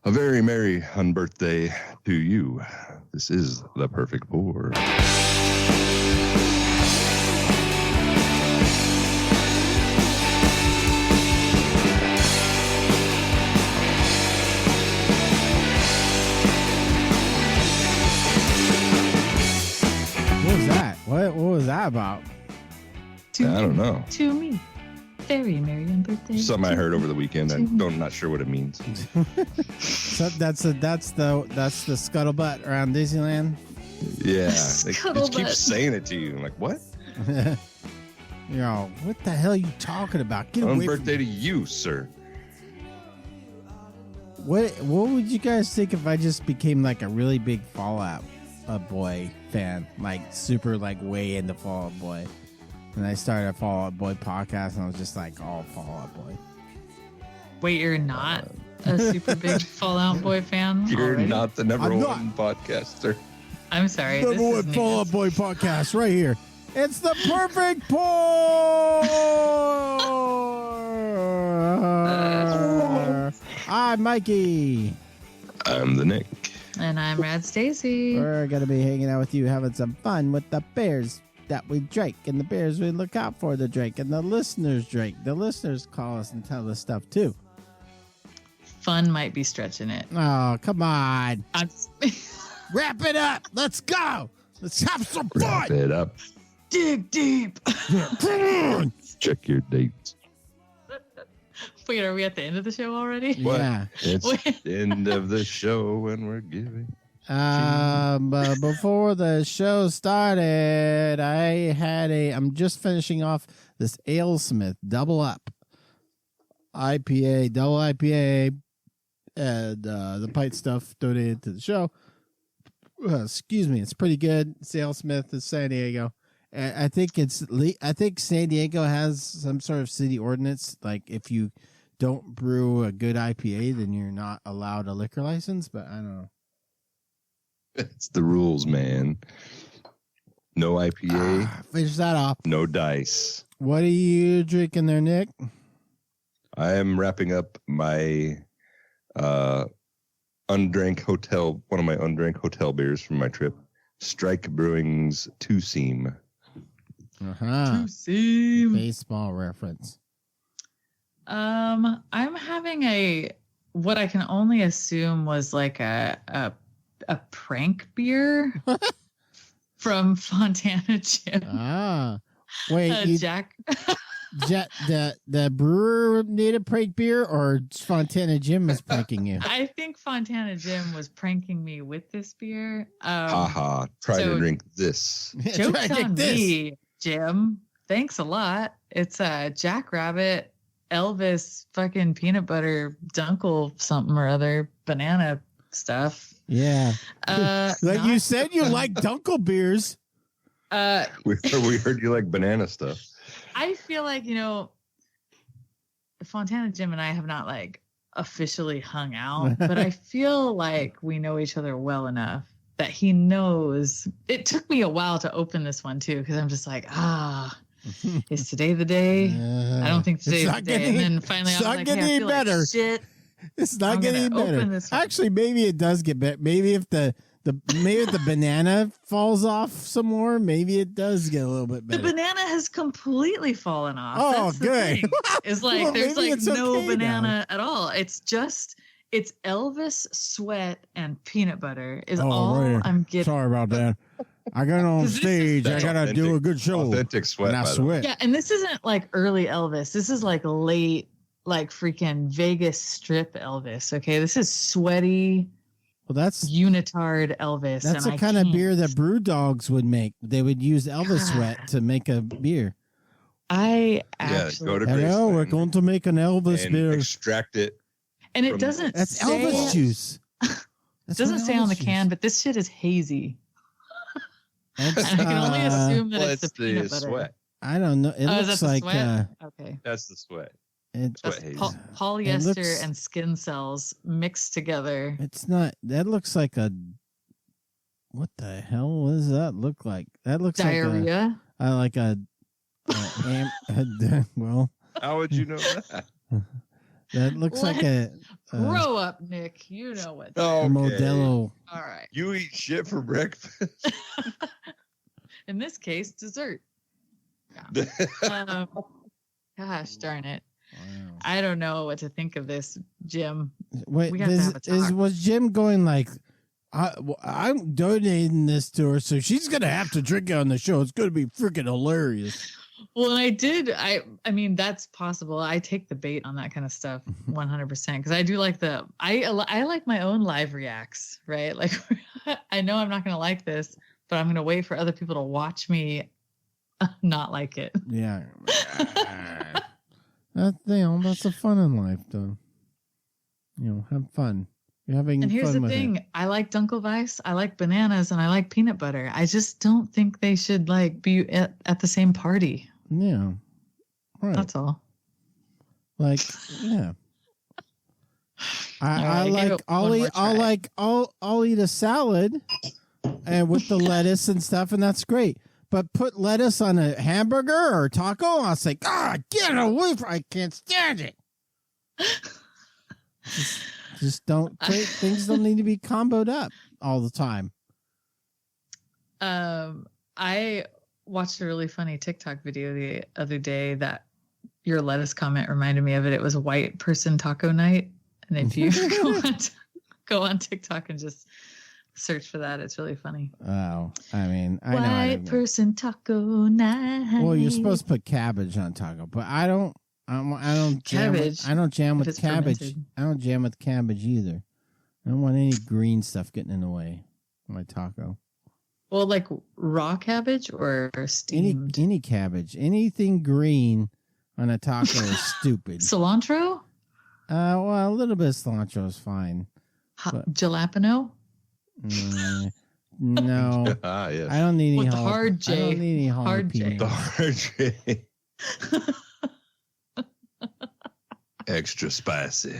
A very merry unbirthday to you. This is the perfect pour. What was that about? I don't know. To me. Very merry birthday. Something I heard over the weekend. I'm not sure what it means. So that's the scuttlebutt around Disneyland. Yeah, they just keep saying it to you. I'm like, what? What the hell are you talking about? Get On away birthday from to you, sir. What would you guys think if I just became like a really big Fall Out Boy fan, like super like way into Fall Out Boy, and I started a Fall Out Boy podcast, and I was just like all Fall Out Boy. Wait, you're not a super big Fall Out Boy fan? You're already? not the number one podcaster. I'm sorry. Number one Fall Out Boy podcast right here. It's the perfect pour. I'm Mikey. I'm the Nick. And I'm Rad Stacey. We're going to be hanging out with you, having some fun with the beers that we drink and the beers we look out for to drink and the listeners drink. The listeners call us and tell us stuff, too. Fun might be stretching it. Oh, come on. Wrap it up. Let's go. Let's have some fun. Wrap it up. Dig deep. Check your dates. Wait, are we at the end of the show already? Yeah. It's the end of the show and we're giving. But before the show started, I'm just finishing off this AleSmith Double Up IPA, double IPA, and the pint stuff donated to the show. Excuse me, it's pretty good. It's AleSmith, it's San Diego. I think San Diego has some sort of city ordinance, like if you don't brew a good IPA, then you're not allowed a liquor license, but I don't know. It's the rules, man. No IPA. Finish that off. No dice. What are you drinking there, Nick? I am wrapping up my one of my undrank hotel beers from my trip. Strike Brewing's Two Seam. Two Seam. Baseball reference. I'm having what I can only assume was like a prank beer from Fontana Jim. Wait, Jack. the brewer made a prank beer, or Fontana Jim was pranking you? I think Fontana Jim was pranking me with this beer. Try to drink this. Joke's on me, Jim. Thanks a lot. It's a Jackrabbit Elvis fucking peanut butter dunkel something or other banana stuff. Yeah. Like you said, you like dunkel beers. We heard you like banana stuff. I feel like, Fontana Jim and I have not like officially hung out, but I feel like we know each other well enough that he knows. It took me a while to open this one too, because I'm just like, is today the day? I don't think today's the day. And then finally I was like, hey, I feel better. like shit. It's not getting better. Actually, maybe it does get better. Maybe if the banana falls off some more, maybe it does get a little bit better. The banana has completely fallen off. Oh, that's good. It's like Well, there's like no okay banana at all. It's Elvis sweat and peanut butter is all right. I'm getting. Sorry about that. I got on stage. I gotta do a good show. Authentic sweat. And I sweat. Yeah, and this isn't like early Elvis. This is like late, like freaking Vegas Strip Elvis. Okay, this is sweaty. Well, that's unitard Elvis. That's the kind of beer that brew dogs would make. They would use Elvis sweat to make a beer. I actually go to hello. We're going to make an Elvis beer. Extract it. And it doesn't. That's say, Elvis juice. It doesn't say on the can, but this shit is hazy. And I can only assume that it's the peanut butter. Sweat. I don't know. It looks like okay. That's the sweat. It's polyester and skin cells mixed together. It's not. That looks like a. What the hell does that look like? That looks diarrhea. Well, how would you know that? That looks like a Grow up, Nick. You know what. Oh, okay. Modelo. All right. You eat shit for breakfast? In this case, dessert. Gosh darn it. Wow. I don't know what to think of this, Jim. Wait, We got to have a talk. was Jim going like, I'm donating this to her, so she's gonna have to drink it on the show. It's gonna be freaking hilarious. Well, I mean, that's possible. I take the bait on that kind of stuff 100% because I do like I like my own live reacts, right? Like, I know I'm not going to like this, but I'm going to wait for other people to watch me not like it. Yeah. That's the fun in life, though. Have fun. You're having And here's fun the with thing. it. I like Dunkelweiss, I like bananas, and I like peanut butter. I just don't think they should like be at the same party. Yeah. Right. That's all. Like, yeah. I'll eat a salad and with the lettuce and stuff, and that's great. But put lettuce on a hamburger or taco, I'll say, God, get it away from I can't stand it. Just don't things don't need to be comboed up all the time. I watched a really funny TikTok video the other day that your lettuce comment reminded me of it. It was white person taco night. And if you go on TikTok and just search for that, it's really funny. Oh, I mean, I know. White person taco night. Well, you're supposed to put cabbage on taco, but I don't jam Cabbage, I don't jam if with it's cabbage. fermented. I don't jam with cabbage either. I don't want any green stuff getting in the way of my taco. Well, like raw cabbage or steamed? Any cabbage, anything green on a taco is stupid. Cilantro? Well, a little bit of cilantro is fine. Jalapeno? No, Yes. I don't need any With the hard J. I don't need any Hard J. jalapeno. The hard J. Extra spicy.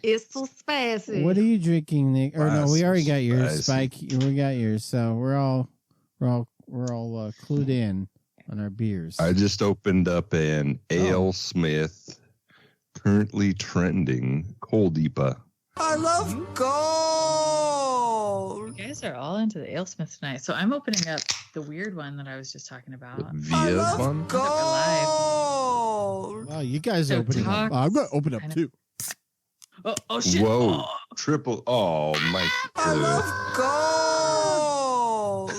It's so spicy. What are you drinking, Nick? Or no, we already got yours, Spicy. Spike. We got yours, so we're all clued in on our beers. I just opened up an Ale Smith, currently trending Cold IPA. I love gold. You guys are all into the AleSmith tonight. So I'm opening up the weird one that I was just talking about. I Via love one. gold. Wow, you guys are So opening up. I'm going to open up too. Oh shit. Whoa. Oh. Triple. Oh, Mike. I love gold.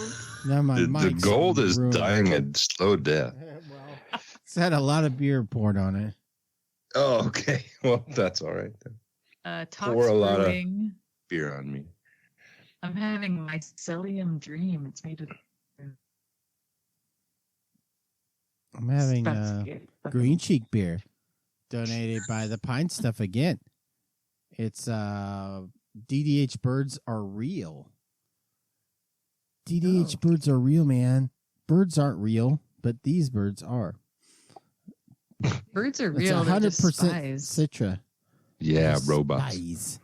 Now my The mic's gold is ruined. dying a slow death. It's had a lot of beer poured on it. Oh, okay. Well, that's all right then. Tox Pour a lot of- Brewing. Beer on me. I'm having mycelium dream. It's made of I'm having That's- green cheek beer donated by the Pine Stuff again. It's DDH birds are real. DDH birds are real, man. Birds aren't real, but these birds are. Birds are It's real. They're just 100% spies. Citra. Yeah, Yes, robots. spies.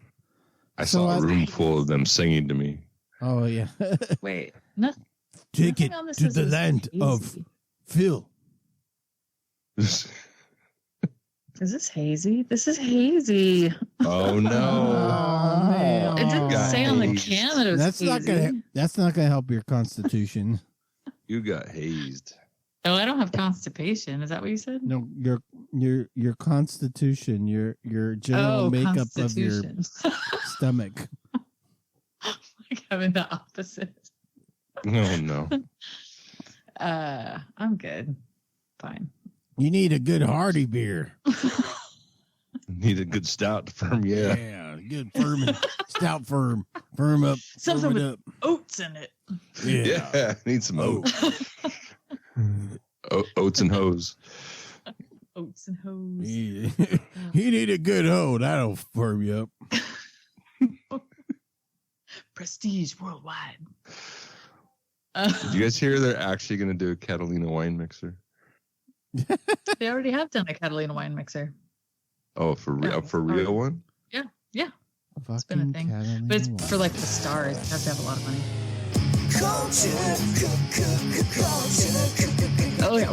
I So saw a I- room full of them singing to me. Oh yeah. Wait, no, Take nothing it on this to is the as land of hazy. Phil. Is this hazy? This is hazy. Oh no. Oh, man. It didn't Got say on the hazed. can that it was That's hazy. not gonna help your constitution. You got hazed. Oh, I don't have constipation. Is that what you said? No, your constitution, your general makeup of your constitution. stomach. Like having the opposite. Oh no. I'm good. Fine. You need a good hearty beer. Need a good stout to firm you up. Yeah, good firm and stout firm up. Something firm it with up. oats in it. Yeah. Need some oats. Oats and hose. Oats and hose. Yeah. You need a good hoe. That'll firm you up. Prestige worldwide. Did you guys hear they're actually going to do a Catalina wine mixer? They already have done a Catalina wine mixer. Oh, for real? Yeah. For real one? Yeah. It's been a thing. But it's for like the stars. You have to have a lot of money. Oh, yeah.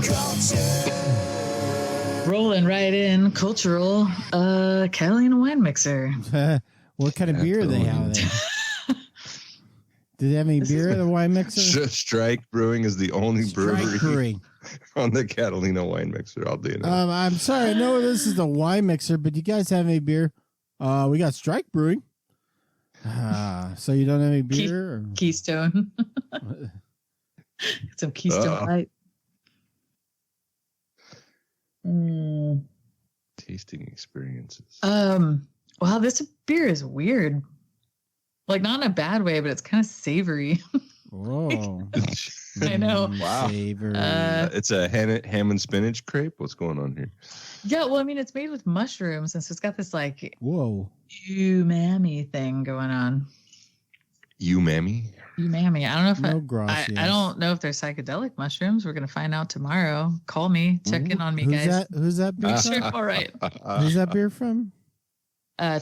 Rolling right in, cultural, Catalina wine mixer. What kind of beer do they have there? Do they have any beer at the wine mixer? Strike Brewing is the only brewery Brewing. on the Catalina wine mixer. I'll do it. I'm sorry. I know this is the wine mixer, but do you guys have any beer? We got Strike Brewing. So you don't have any beer? Or? Keystone. Some Keystone Light. Tasting experiences. Wow, this beer is weird. Like, not in a bad way, but it's kind of savory. Whoa. I know. Wow. Savory. It's a ham and spinach crepe. What's going on here? Yeah, well, I mean, it's made with mushrooms, and so it's got this, like, whoa, umami thing going on. Umami? Umami. I don't know if no I don't know if they're psychedelic mushrooms. We're going to find out tomorrow. Call me. Check in on me, guys. Who's that beer from? Sure, all right. Who's that beer from?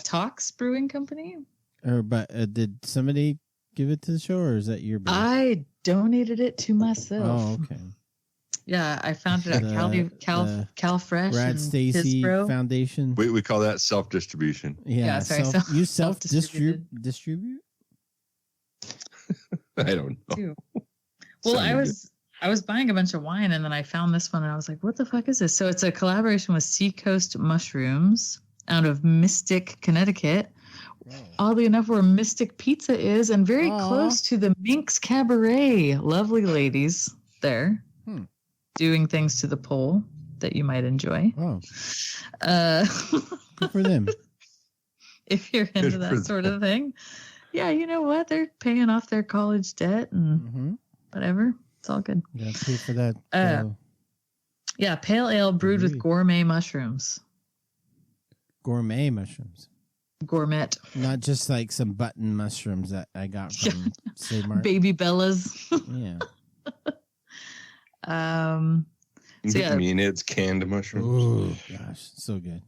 Talks Brewing Company. But did somebody give it to the show, or is that your beer? I donated it to myself. Oh, okay. Yeah, I found it at Cal Fresh. Rad Stacey Foundation. We call that self-distribution. Yeah, sorry. You self-distribute? I don't know. Too. Well, I was buying a bunch of wine, and then I found this one, and I was like, what the fuck is this? So it's a collaboration with Seacoast Mushrooms out of Mystic, Connecticut. Oddly enough, where Mystic Pizza is, and very close to the Minx Cabaret. Lovely ladies there doing things to the pole that you might enjoy. Oh. Good for them. If you're into that sort of thing. Yeah, you know what? They're paying off their college debt and whatever. It's all good. Yeah, pay for that. Yeah, pale ale brewed with gourmet mushrooms. Gourmet mushrooms. Gourmet. Not just like some button mushrooms that I got from Save Baby Bellas. Yeah. I mean, it's canned mushrooms. Oh, gosh. So good.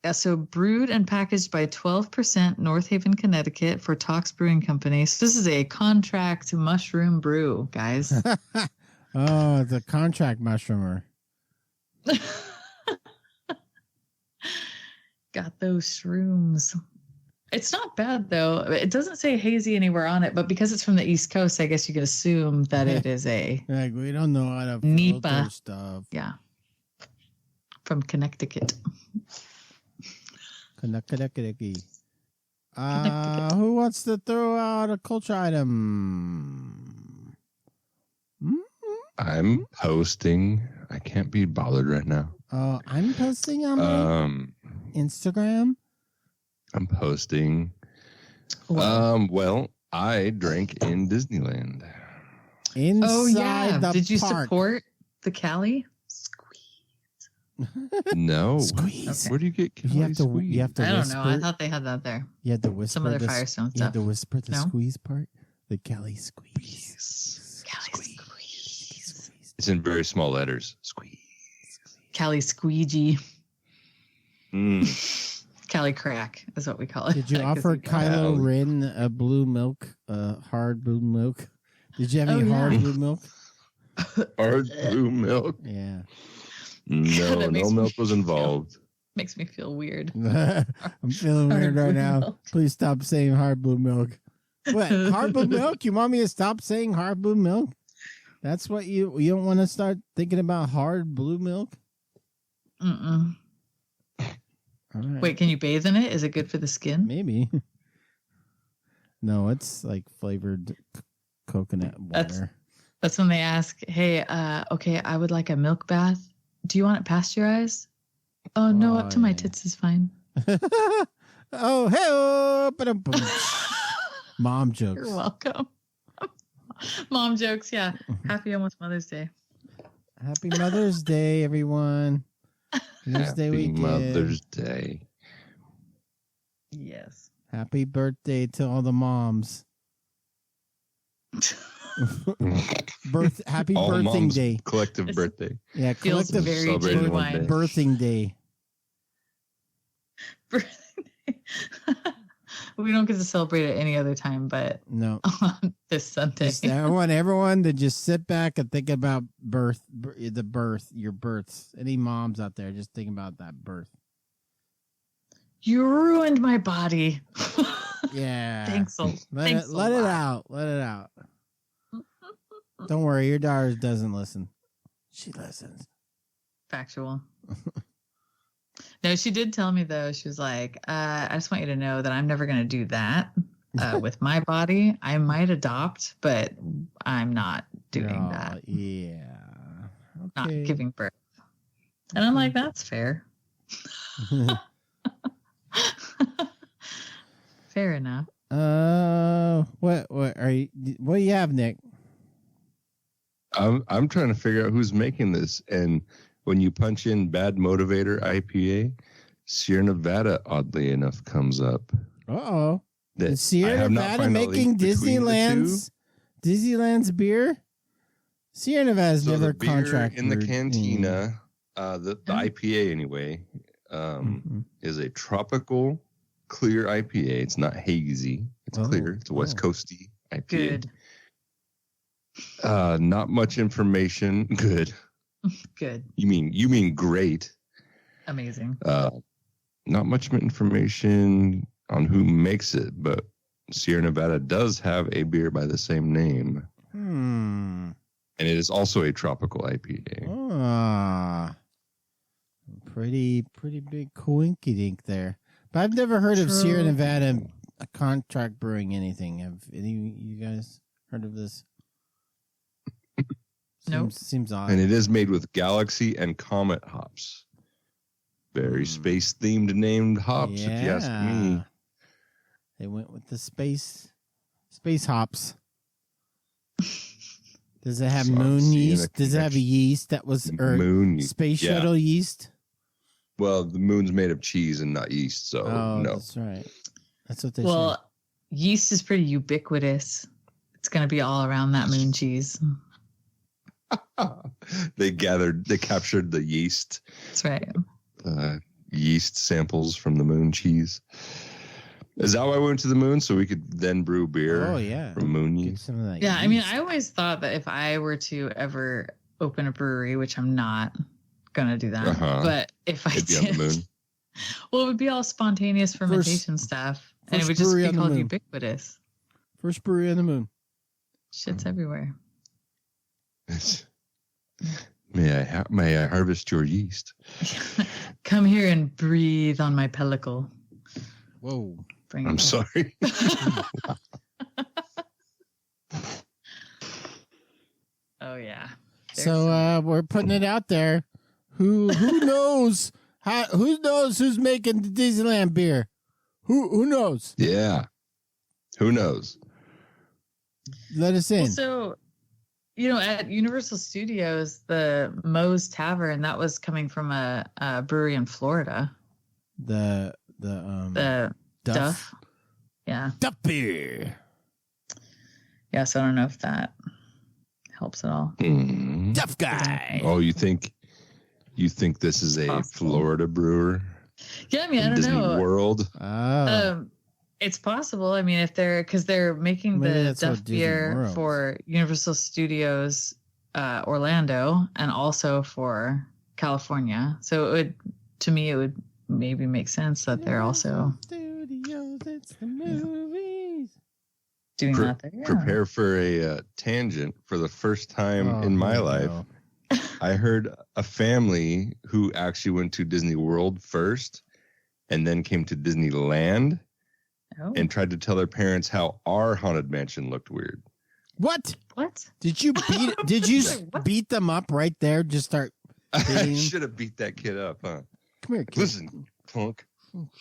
Yeah, so brewed and packaged by 12% North Haven, Connecticut for Talks Brewing Company. So this is a contract mushroom brew, guys. Oh, it's a contract mushroomer. Got those shrooms. It's not bad, though. It doesn't say hazy anywhere on it, but because it's from the East Coast, I guess you could assume that it is a... Like, we don't know how to Nipa filter stuff. Yeah. From Connecticut. Connecticut. Who wants to throw out a culture item? I'm posting. I can't be bothered right now. I'm posting on my Instagram. I'm posting. Well, I drank in Disneyland. Inside the Did you park. support the Cali? No. Squeeze. Where do you get Cali You have to I don't whisper. know. I thought they had that there. You had to whisper Some other Firestone You had stuff. to whisper the No? squeeze part. The Cali squeeze. Cali squeeze. It's in very small letters. Squeeze. Cali squeegee. Mm. Cali crack is what we call it. Did you offer Kylo Ren a blue milk, hard blue milk? Did you have any hard blue milk? Hard blue milk? Yeah. No, no milk was involved. Makes me feel weird. I'm feeling Hard weird right blue now. milk. Please stop saying hard blue milk. What? Hard blue milk? You want me to stop saying hard blue milk? That's what you don't want to start thinking about hard blue milk? Mm-mm. All right. Wait, can you bathe in it? Is it good for the skin? Maybe. No, it's like flavored coconut water. That's when they ask, hey, okay, I would like a milk bath. Do you want it pasteurized? Oh, no, up to my tits is fine. Oh, hey, mom jokes. You're welcome. Mom jokes, yeah. Happy almost Mother's Day. Happy Mother's Day, everyone. Mother's Day Happy weekend. Mother's Day. Yes. Happy birthday to all the moms. Happy All birthing moms' day. Collective birthday. Yeah, Feels collective very celebrating one genuine. day. birthing day. Birthday. We don't get to celebrate it any other time, but No. on this Sunday. I want everyone to just sit back and think about your births. Any moms out there, just think about that birth. You ruined my body. Yeah. Thanks a Let it out. Let it out. Don't worry, your daughter doesn't listen. She listens. Factual. No, she did tell me though. She was like, I just want you to know that I'm never going to do that with my body. I might adopt, but I'm not doing that. Yeah. Okay. Not giving birth. And I'm like, that's fair. Fair enough. What do you have, Nick? I'm trying to figure out who's making this, and when you punch in Bad Motivator IPA, Sierra Nevada, oddly enough, comes up. Uh-oh. That Is Sierra Nevada making Disneyland's beer? Sierra Nevada's never contracted in the cantina. The IPA anyway is a tropical clear IPA. It's not hazy. It's clear. It's a West Coasty IPA. Good. Not much information. Good. Good. You mean great. Amazing. Not much information on who makes it, but Sierra Nevada does have a beer by the same name. And it is also a tropical IPA. Pretty big coinkydink there. But I've never heard of Sierra Nevada a contract brewing anything. Have any of you guys heard of this? Nope. Seems odd. And it is made with Galaxy and Comet hops. Very space-themed named hops, if you ask me. They went with the space hops. Does it have moon yeast? Does it have a yeast that was moon space shuttle yeast? Well, the moon's made of cheese and not yeast, so no. That's right. That's what they Well, yeast is pretty ubiquitous. It's going to be all around that moon cheese. They captured the yeast. That's right. Yeast samples from the moon cheese. Is that why we went to the moon? So we could then brew beer from moon yeast? Some of that Yeah, yeast. I mean, I always thought that if I were to ever open a brewery, which I'm not going to do that, but if I did, on the moon. Well, it would be all spontaneous fermentation stuff, and it would just be called ubiquitous. First brewery on the moon. Shit's everywhere. May I harvest your yeast? Come here and breathe on my pellicle. Whoa. I'm sorry. Oh yeah. So we're putting it out there. Who knows? Who knows who's making the Disneyland beer? Who knows? Yeah. Who knows? Let us in. Well, so, at Universal Studios, the Moe's Tavern, that was coming from a brewery in Florida. The Duff. Yeah. Duff beer. Yeah, so I don't know if that helps at all. Duff guy. Oh, you think this is a Florida brewer? Yeah, I mean, I don't Disney know. World. It's possible. I mean, because they're making the Duff beer for Universal Studios Orlando and also for California. So it would maybe make sense that they're also Studios, it's the movies. Doing that there. Yeah. Prepare for a tangent. For the first time in my life, I heard a family who actually went to Disney World first and then came to Disneyland and tried to tell their parents how our Haunted Mansion looked weird. What? Did you beat them up right there? Just start I should have beat that kid up, huh? Come here, kid. Listen, punk.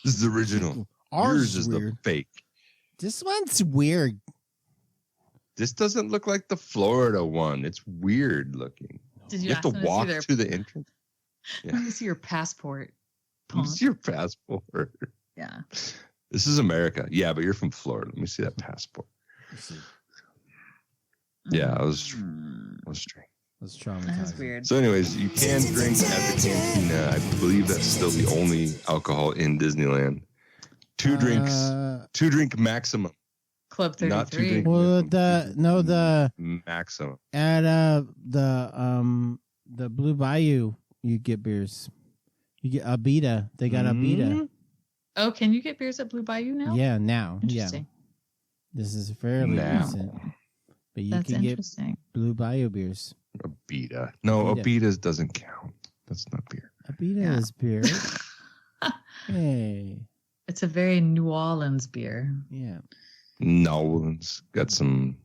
This is the original. Yours is the fake. This one's weird. This doesn't look like the Florida one. It's weird looking. Did you have to walk to the entrance? Yeah. Let me see your passport. Punk. Let me see your passport. Yeah. This is America. Yeah, but you're from Florida. Let me see that passport. Yeah, I was strange. That's traumatizing. That's weird. So anyways, you can drink at the cantina. I believe that's still the only alcohol in Disneyland. Two drink maximum. Club 33. Not 2 drink. Well, the maximum. at the Blue Bayou, you get beers. You get Abita. They got Abita. Oh, can you get beers at Blue Bayou now? Yeah, now. Interesting. Yeah. This is fairly recent. But you can get Blue Bayou beers. Abita. No, Abita's doesn't count. That's not beer. Abita is beer. Hey. It's a very New Orleans beer. Yeah. No, it's got some.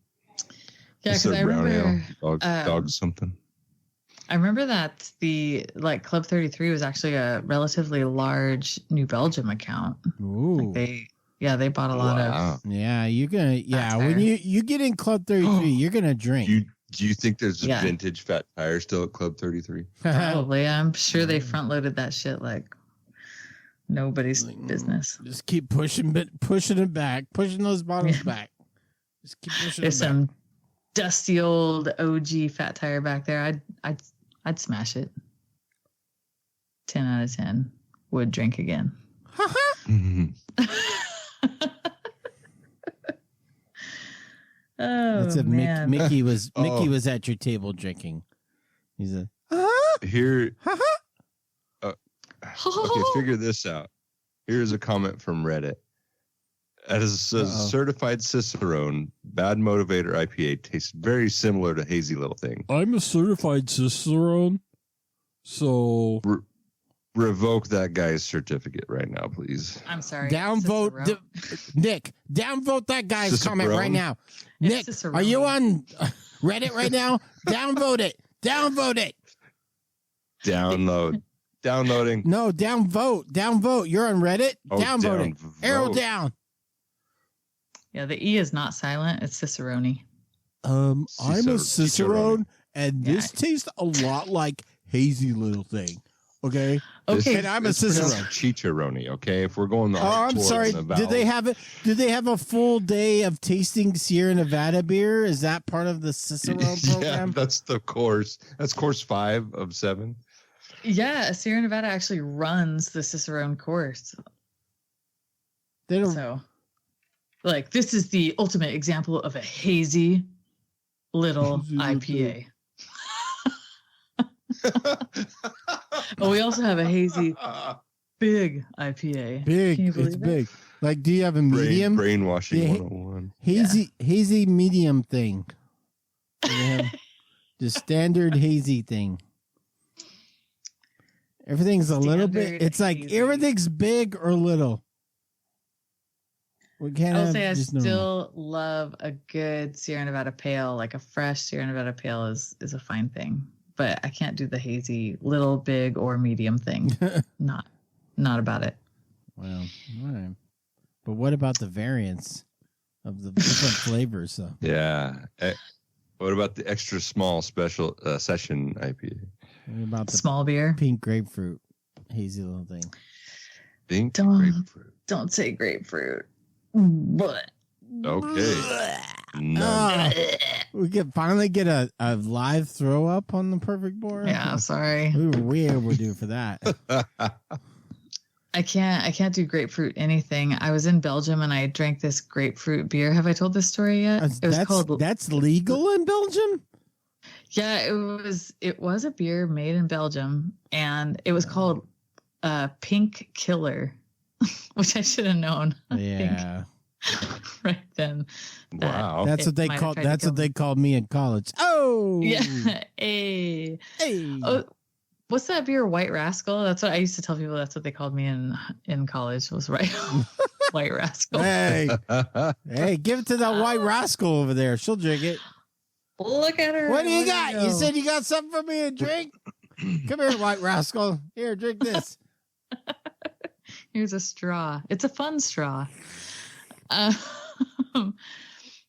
Yeah, because I remember dog something. I remember that the Club 33 was actually a relatively large New Belgium account. Ooh. They bought a lot of. Yeah, you're gonna. Yeah, when you get in Club 33, you're gonna drink. Do you think there's vintage Fat Tire still at Club 33? Probably. I'm sure they front loaded that shit like nobody's business. Just keep pushing it back, pushing those bottles back. Just keep pushing. There's it back. some dusty old OG Fat Tire back there. I'd smash it. 10 out of 10. Would drink again. Oh, that's if man. Mickey was at your table drinking. He's a here. Okay, figure this out. Here's a comment from Reddit. As a certified Cicerone, Bad Motivator IPA tastes very similar to Hazy Little Thing. I'm a certified Cicerone, so revoke that guy's certificate right now, please. I'm sorry. Downvote Nick. Downvote that guy's Cicerone? comment right now. Nick, are you on Reddit right now? Downvote it. Downvote it. Downloading. No, downvote. You're on Reddit. Downvote it. Arrow down. Yeah, the E is not silent. It's Cicerone. I'm a Cicerone, and this tastes a lot like Hazy Little Thing. Okay. And I'm a Cicerone. Chicharoni. Okay, if we're going the I'm sorry. Did they have a full day of tasting Sierra Nevada beer? Is that part of the Cicerone program? Yeah, that's the course. That's course 5 of 7. Yeah, Sierra Nevada actually runs the Cicerone course. They don't. So, this is the ultimate example of a hazy little IPA. Oh, we also have a hazy big IPA. Big. It's big. Do you have a medium? Brainwashing 101. Hazy medium thing. The standard hazy thing. Everything's a little bit. It's hazy. Everything's big or little. We can't. I'll say I still love a good Sierra Nevada Pale. A fresh Sierra Nevada Pale is a fine thing. But I can't do the hazy little, big, or medium thing. Not about it. Well, all right. But what about the variants of the different flavors? So? Yeah. What about the extra small special session IPA? What about the small beer? Pink grapefruit, hazy little thing. Pink grapefruit. Don't say grapefruit. But okay. No. We could finally get a live throw up on the perfect board. Yeah, sorry. We were way overdue for that. I can't do grapefruit anything. I was in Belgium and I drank this grapefruit beer. Have I told this story yet? That's legal in Belgium? Yeah, it was a beer made in Belgium and it was called Pink Killer, which I should have known. Yeah. Right then. Wow. That's what they called me in college. Oh. Yeah. Hey. Oh, what's that beer? White Rascal? That's what I used to tell people. That's what they called me in college. Was right. White Rascal. Hey, give it to that White Rascal over there. She'll drink it. Look at her. What do you got? You said you got something for me to drink? Come here, White Rascal. Here, drink this. Here's a straw. It's a fun straw.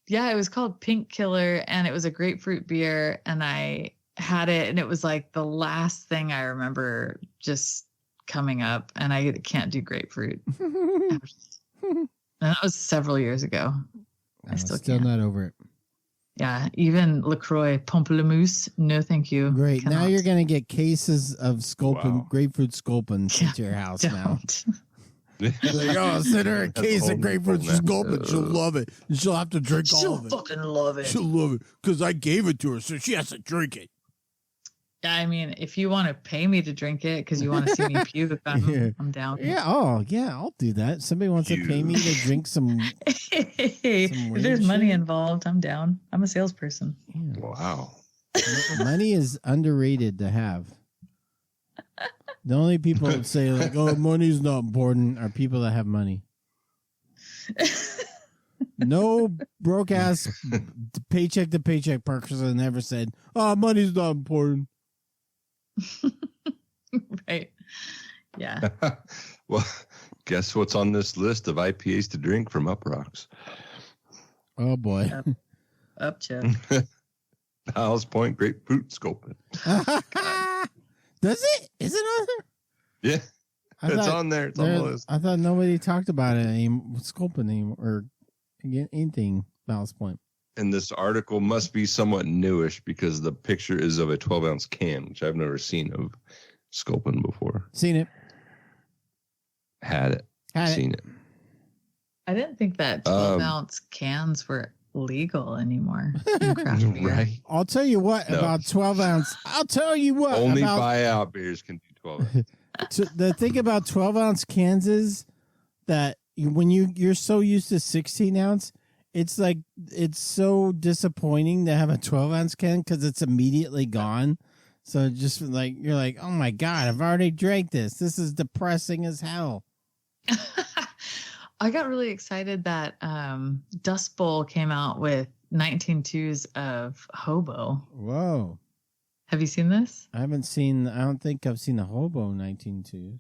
Yeah, it was called Pink Killer and it was a grapefruit beer and I had it and it was the last thing I remember just coming up and I can't do grapefruit. And that was several years ago. I still can't. Not over it. Yeah, even LaCroix, Pamplemousse, no thank you. Great. Now you're going to get cases of grapefruit sculpin sent to your house now. Like, oh, send her a case of grapefruit Sculpin. She'll love it. She'll have to drink all of it. She'll fucking love it. She'll love it because I gave it to her, so she has to drink it. Yeah, I mean, if you want to pay me to drink it because you want to see me puke, I'm down. Yeah, I'll do that. Somebody wants to pay me to drink some. If there's money involved, I'm down. I'm a salesperson. Yeah. Wow. Money is underrated to have. The only people that say like, "Oh, money's not important," are people that have money. No broke ass paycheck to paycheck person ever said, "Oh, money's not important." Right. Yeah. Well, guess what's on this list of IPAs to drink from Up Rocks? Oh boy. Up Chuck. Ballast Point Grapefruit Sculpin. Does it? Is it on there? Yeah. It's on there. It's on the list. I thought nobody talked about it anymore. Sculpin anymore, or anything Ballast Point. And this article must be somewhat newish because the picture is of a 12-ounce can, which I've never seen of Sculpin before. Seen it. Had it. Seen it. I didn't think that 12-ounce cans were legal anymore. In craft beer. Right. I'll tell you what about 12-ounce. I'll tell you what. Only buyout beers can do 12 ounce. The thing about 12-ounce cans is that when you're so used to 16-ounce, it's like it's so disappointing to have a 12-ounce can because it's immediately gone. So just like you're like, oh my God, I've already drank this. This is depressing as hell. I got really excited that Dust Bowl came out with 19.2s of Hobo. Whoa. Have you seen this? I don't think I've seen a Hobo 19.2s.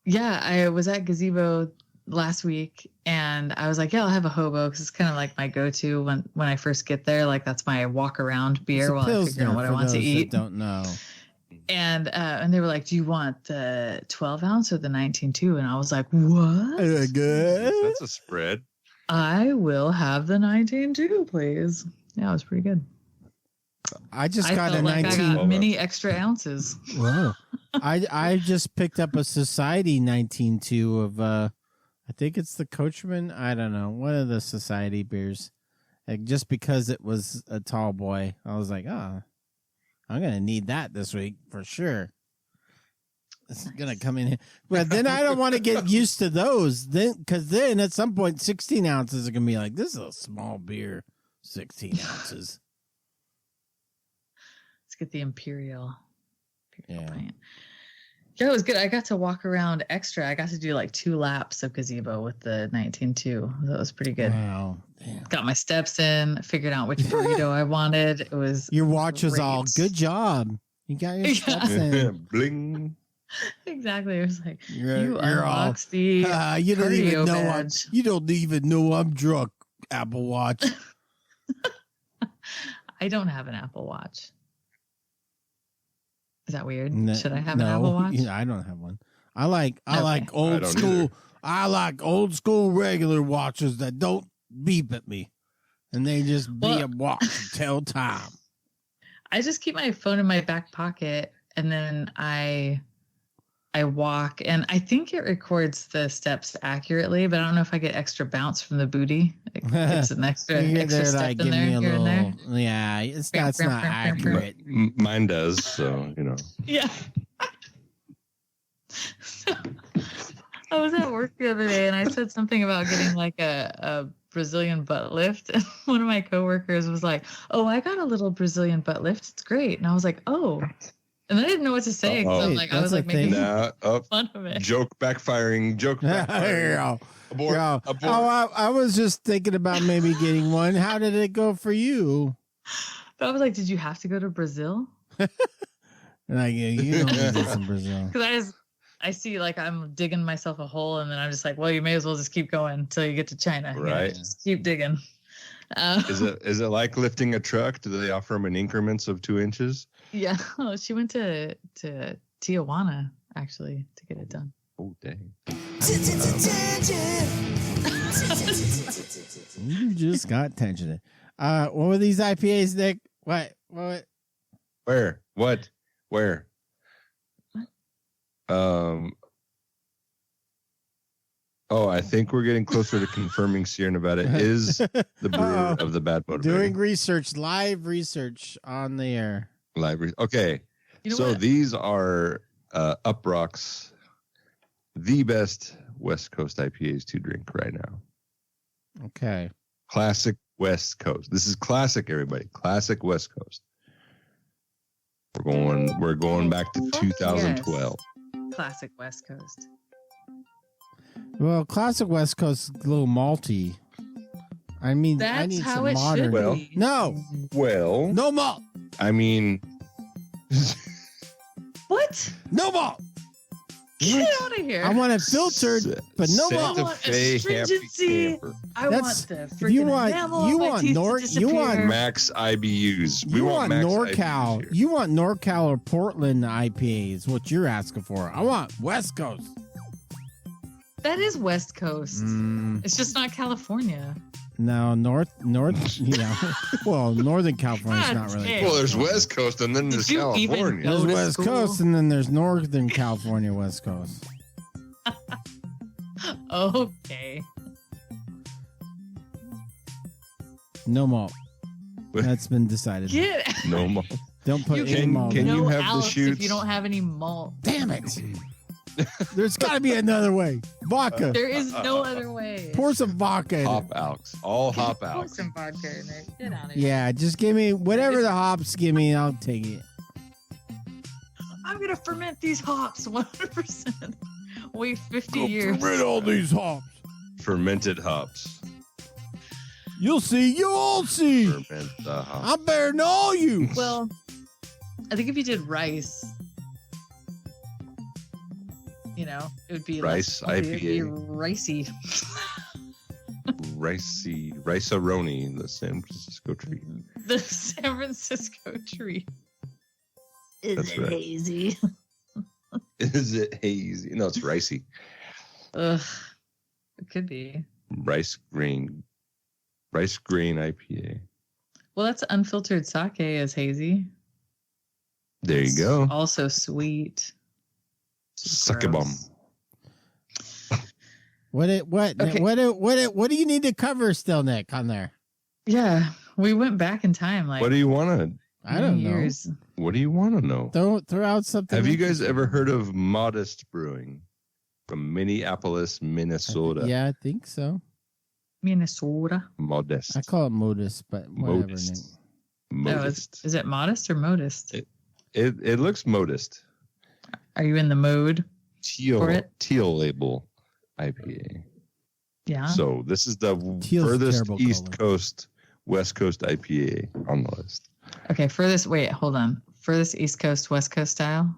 Yeah, I was at Gazebo last week and I was like, yeah, I'll have a Hobo because it's kind of like my go-to when I first get there. Like that's my walk around beer while I figure out what I want to eat. Don't know. And they were like, do you want the 12-ounce or the 19.2? And I was like, what? Good. That's a spread. I will have the 19.2, please. Yeah, it was pretty good. I got a 19. I got many extra ounces. Whoa. I just picked up a Society 19.2 of I think it's the Coachman. I don't know. One of the Society beers. Like, just because it was a tall boy, I was like, oh, I'm going to need that this week for sure. It's going to come in here. But then I don't want to get used to those. Because then at some point, 16 ounces are going to be like, this is a small beer. 16 ounces. Let's get the Imperial. Yeah. Pint. Yeah, it was good. I got to walk around extra. I got to do like 2 laps of Gazebo with the 19.2. That was pretty good. Wow. Damn. Got my steps in, figured out which burrito I wanted. It was your watch was great. all good job. You got your steps in. Bling. Exactly. It was like you're unboxed the you don't even know badge. you don't even know I'm drunk, Apple Watch. I don't have an Apple Watch. Is that weird? No, Should I have an Apple Watch? I don't have one. I like old I school. either. I like old school regular watches that don't beep at me, and they just be a watch to tell time. I just keep my phone in my back pocket, and then I walk, and I think it records the steps accurately, but I don't know if I get extra bounce from the booty. It's an extra step like, in there, here and there. Yeah, that's not accurate. Mine does, so, you know. Yeah. So, I was at work the other day, and I said something about getting like a Brazilian butt lift, and one of my coworkers was like, "Oh, I got a little Brazilian butt lift. It's great." And I was like, "Oh." And I didn't know what to say. So I was like making fun of it. Joke backfiring. Abort. I was just thinking about maybe getting one. How did it go for you? But I was like, did you have to go to Brazil? Like, you don't need this in Brazil. Because I see like I'm digging myself a hole, and then I'm just like, well, you may as well just keep going until you get to China. Right. Just keep digging. Is it like lifting a truck? Do they offer them in increments of 2 inches? Yeah. Oh, she went to Tijuana actually to get it done. Oh, dang. You just got tension. What were these IPAs, Nick? What? Where? What? Where? Oh, I think we're getting closer to confirming Sierra Nevada is the brewer of the Bad Motivator. Doing research, live research on the air. Okay. You know So what? these are Uprock's the best West Coast IPAs to drink right now. Okay. Classic West Coast. This is classic, everybody. Classic West Coast. We're going back to 2012. Yes. Classic West Coast. Well, classic West Coast is a little malty. I mean, I That's need how some it modern. should Well, be. No, Well, no malt. I mean, What? No malt. Get out of here. I want it filtered, but no malt. Santa I want Fe astringency. Happy Camper. I That's- want the if you freaking want- enamel you on my want teeth to Nor- you disappear. want Max IBUs. We You want want Max NorCal. IBUs here. You want NorCal or Portland IPA is what you're asking for. I want West Coast. That is West Coast. It's just not California. No, North. Yeah. Well, Northern California is God not really. damn. Well, there's West Coast and then there's Did you even California. know- There's to West school. Coast and then there's Northern California West Coast. Okay. No malt. That's been decided. Get No more. Don't put you any can- malt. can in. you no have the Alex if shoots? you don't have any malt. Damn it! There's got to be another way. Vodka. There is no other way. Pour some vodka in it. Hop Alex. All hop Pour Alex. some vodka in it. Get out of here. Yeah, just give me whatever the hops give me, I'll take it. I'm gonna ferment these hops 100%. Wait 50 years. all these hops. Fermented hops. You'll see. You'll see. Ferment the hops. I'm better than all you. Well, I think if you did rice, it would be Rice less, it'd be IPA. ricey. Rice-a-roni, the San Francisco treat. The San Francisco tree. Is That's it right. hazy? Is it hazy? No, it's ricey. Ugh, it could be. Rice grain IPA. Well, that's unfiltered sake is hazy. There you It's go. Also sweet. Suck a bum. Gross. What do you need to cover still, Nick, on there? Yeah, we went back in time. Like What do you want to? I don't years. What do you want to know? know. Throw out something. Have you guys ever heard of Modest Brewing from Minneapolis, Minnesota? Yeah, I think so. Minnesota. Modest. I call it modus, but whatever. Nick. Modest. No, Modest. is it modest or modest? It looks modest. Are you in the mood for it? Teal label IPA. Yeah. So this is the Teal's a furthest terrible East color. Coast, West Coast IPA on the list. Okay, hold on. Furthest East Coast, West Coast style?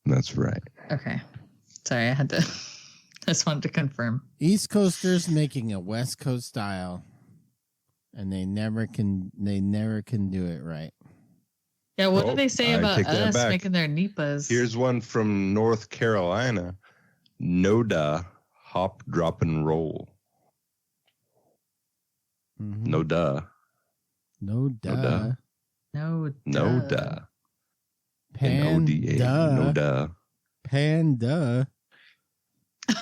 That's right. Okay. Sorry, I had to I just wanted to confirm. East Coasters making a West Coast style, and they never can do it right. Yeah, what Oh, do they say I about take that us back. making their nipas? Here's one from North Carolina. Noda Hop Drop and Roll. Mhm. No duh. No duh. duh. No. Noda. Panda. Noda. Panda.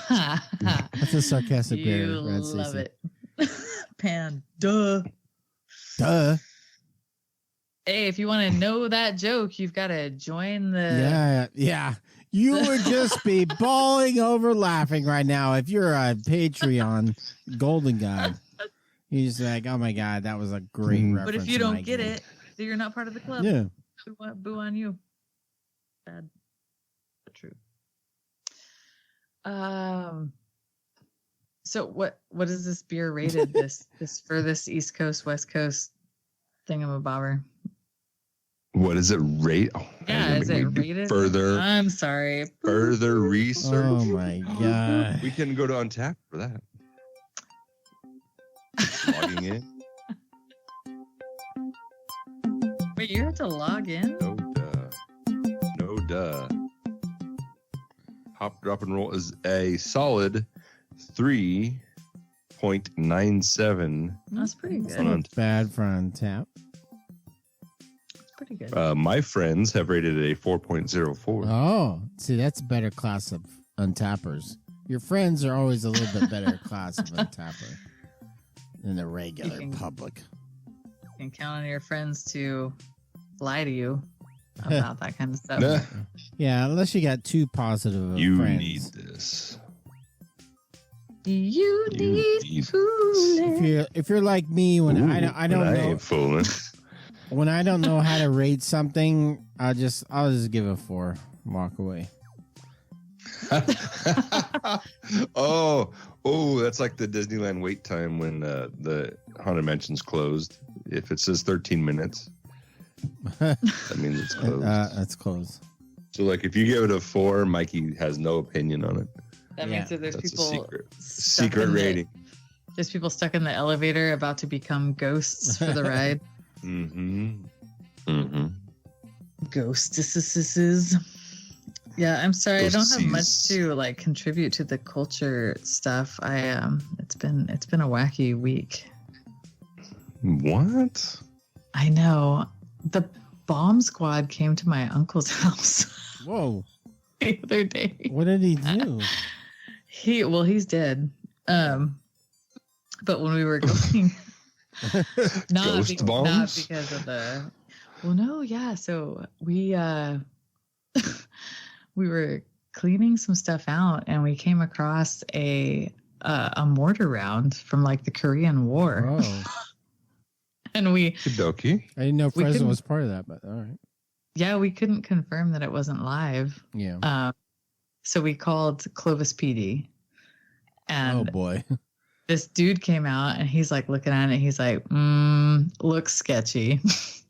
That's a sarcastic You bear, Rad love Stacey. it. Panda. Duh. Hey, if you want to know that joke, you've got to join the. Yeah. You would just be bawling over laughing right now if you're a Patreon golden god. You're just like, oh my god, that was a great reference. But if you to don't Mikey. get it, then you're not part of the club. Yeah. Boo on you. Bad. But true. So what is this beer rated? this furthest East Coast, West Coast thingamabobber? What is it rate? Oh, Yeah, is it rated? Further I'm sorry. further research. Oh my god. We can go to Untappd for that. Logging in. Wait, you have to log in? No duh. No duh. Hop Drop and Roll is a solid 3.97. That's pretty good. on Bad for on tap. That's pretty good. My friends have rated it a 4.04. Oh, see, that's a better class of untappers. Your friends are always a little bit better class of untapper than the regular public. You can count on your friends to lie to you about that kind of stuff. Yeah, unless you got two positive friends. You need this. You need fooling. If you're like me, when I don't know, ain't fooling. When I don't know how to rate something, I'll just give it a 4, walk away. oh, that's like the Disneyland wait time when the Haunted Mansion's closed. If it says 13 minutes, that means it's closed. That's closed. So, like, if you give it a 4, Mikey has no opinion on it. That means that there's That's people secret rating. There's people stuck in the elevator about to become ghosts for the ride. Ghostesses. Yeah, I'm sorry. I don't have much to like contribute to the culture stuff. It's been a wacky week. What? I know. The bomb squad came to my uncle's house. Whoa. The other day. What did he do? He's dead. But when we were going not because of the so we we were cleaning some stuff out and we came across a mortar round from like the Korean War. Oh. And I didn't know Fresno was part of that, but all right. Yeah, we couldn't confirm that it wasn't live. Yeah. So we called Clovis PD. And oh boy. This dude came out and he's like looking at it. He's like, looks sketchy.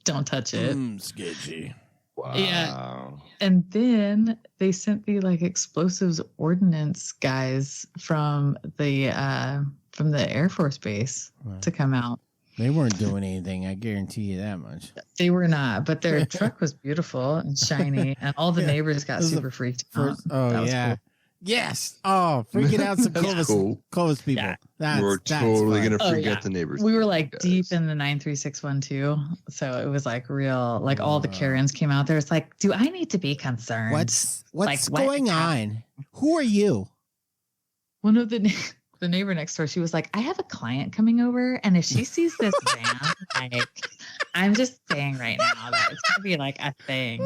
Don't touch it. Sketchy. Wow. Yeah. And then they sent the like explosives ordnance guys from the Air Force Base to come out. They weren't doing anything. I guarantee you that much. They were not, but their truck was beautiful and shiny, and all the neighbors got super freaked out. Oh yeah. Cool. Yes. Oh, freaking out some Clovis people. Yeah. We're totally going to forget the neighbors. We were like deep in the 93612. So it was like real, like all the Karens came out there. It's like, do I need to be concerned? What's like, going on? Who are you? One of the neighbor next door, she was like, I have a client coming over. And if she sees this van, like, I'm just saying right now that it's going to be like a thing.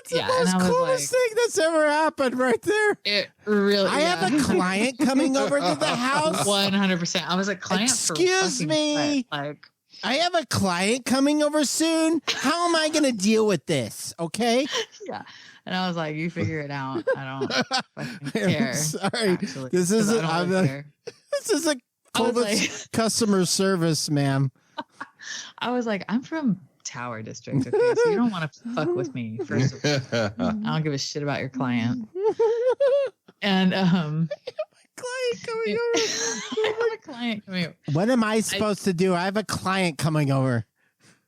That's the most coolest thing that's ever happened right there. It really I have a client coming over to the house. 100%. I was a client. Excuse me. Like, I have a client coming over soon. How am I going to deal with this? Okay. Yeah. And I was like, you figure it out. I don't fucking care. Sorry. Actually, this is a Clovis customer service, ma'am. I was like, I'm from Tower District, okay? So you don't want to fuck with me, first of all. I don't give a shit about your client. And client coming over. I have a client coming over. What am I supposed to do? I have a client coming over.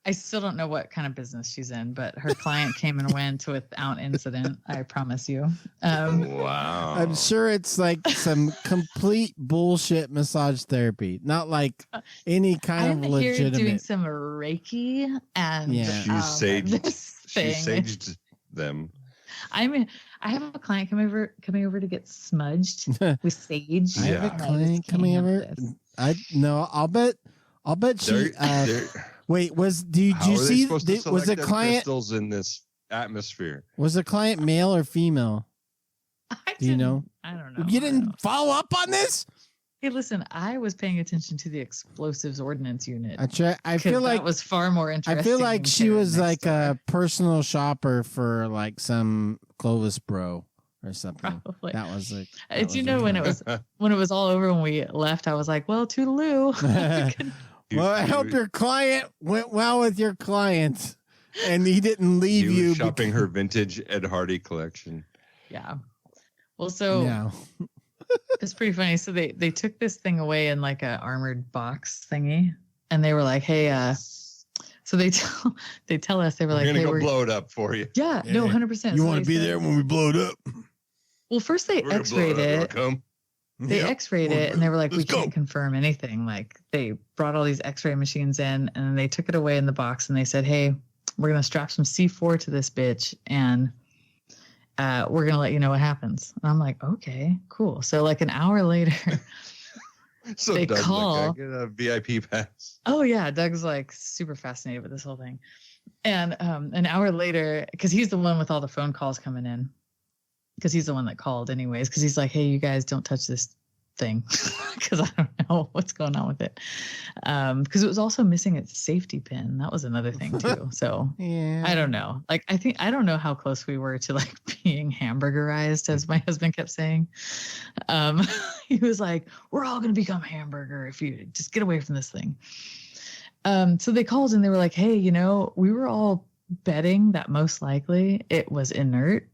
I still don't know what kind of business she's in, but her client came and went without incident. I promise you. Wow. I'm sure it's like some complete bullshit massage therapy, not like any kind of legitimate. I'm here doing some Reiki and she saged them. I have a client coming over to get smudged with sage. I have a client coming over. I'll bet she. Wait, did you see? Was the client crystals in this atmosphere? Was the client male or female? Do you know? I don't know. You didn't follow up on this? Hey, listen, I was paying attention to the explosives ordnance unit. I feel like that was far more interesting. I feel like she was like a personal shopper for like some Clovis bro or something. Probably. That was like. When it was all over when we left, I was like, well, toodaloo. Well, I hope your client went well with your client, and he didn't leave you. Shopping her vintage Ed Hardy collection. Yeah. Well, so it's pretty funny. So they took this thing away in like a armored box thingy, and they were like, "Hey, so they tell us they were like, we're gonna go blow it up for you." Yeah, no, 100%. You want to be there when we blow it up? Well, first they X-rayed it. They X-rayed it and they were like, we can't confirm anything. Like they brought all these X-ray machines in and they took it away in the box and they said, hey, we're going to strap some C4 to this bitch. And we're going to let you know what happens. And I'm like, okay, cool. So like an hour later, So they Doug's call. like, I get a VIP pass. Oh yeah, Doug's like super fascinated with this whole thing. And an hour later, because he's the one with all the phone calls coming in, because he's the one that called anyways, because he's like, hey, you guys don't touch this thing, because I don't know what's going on with it. Because it was also missing its safety pin. That was another thing too. So Yeah. I don't know. Like, I don't know how close we were to like being hamburgerized, as my husband kept saying. He was like, we're all going to become hamburger if you just get away from this thing. So they called and they were like, hey, you know, we were all betting that most likely it was inert.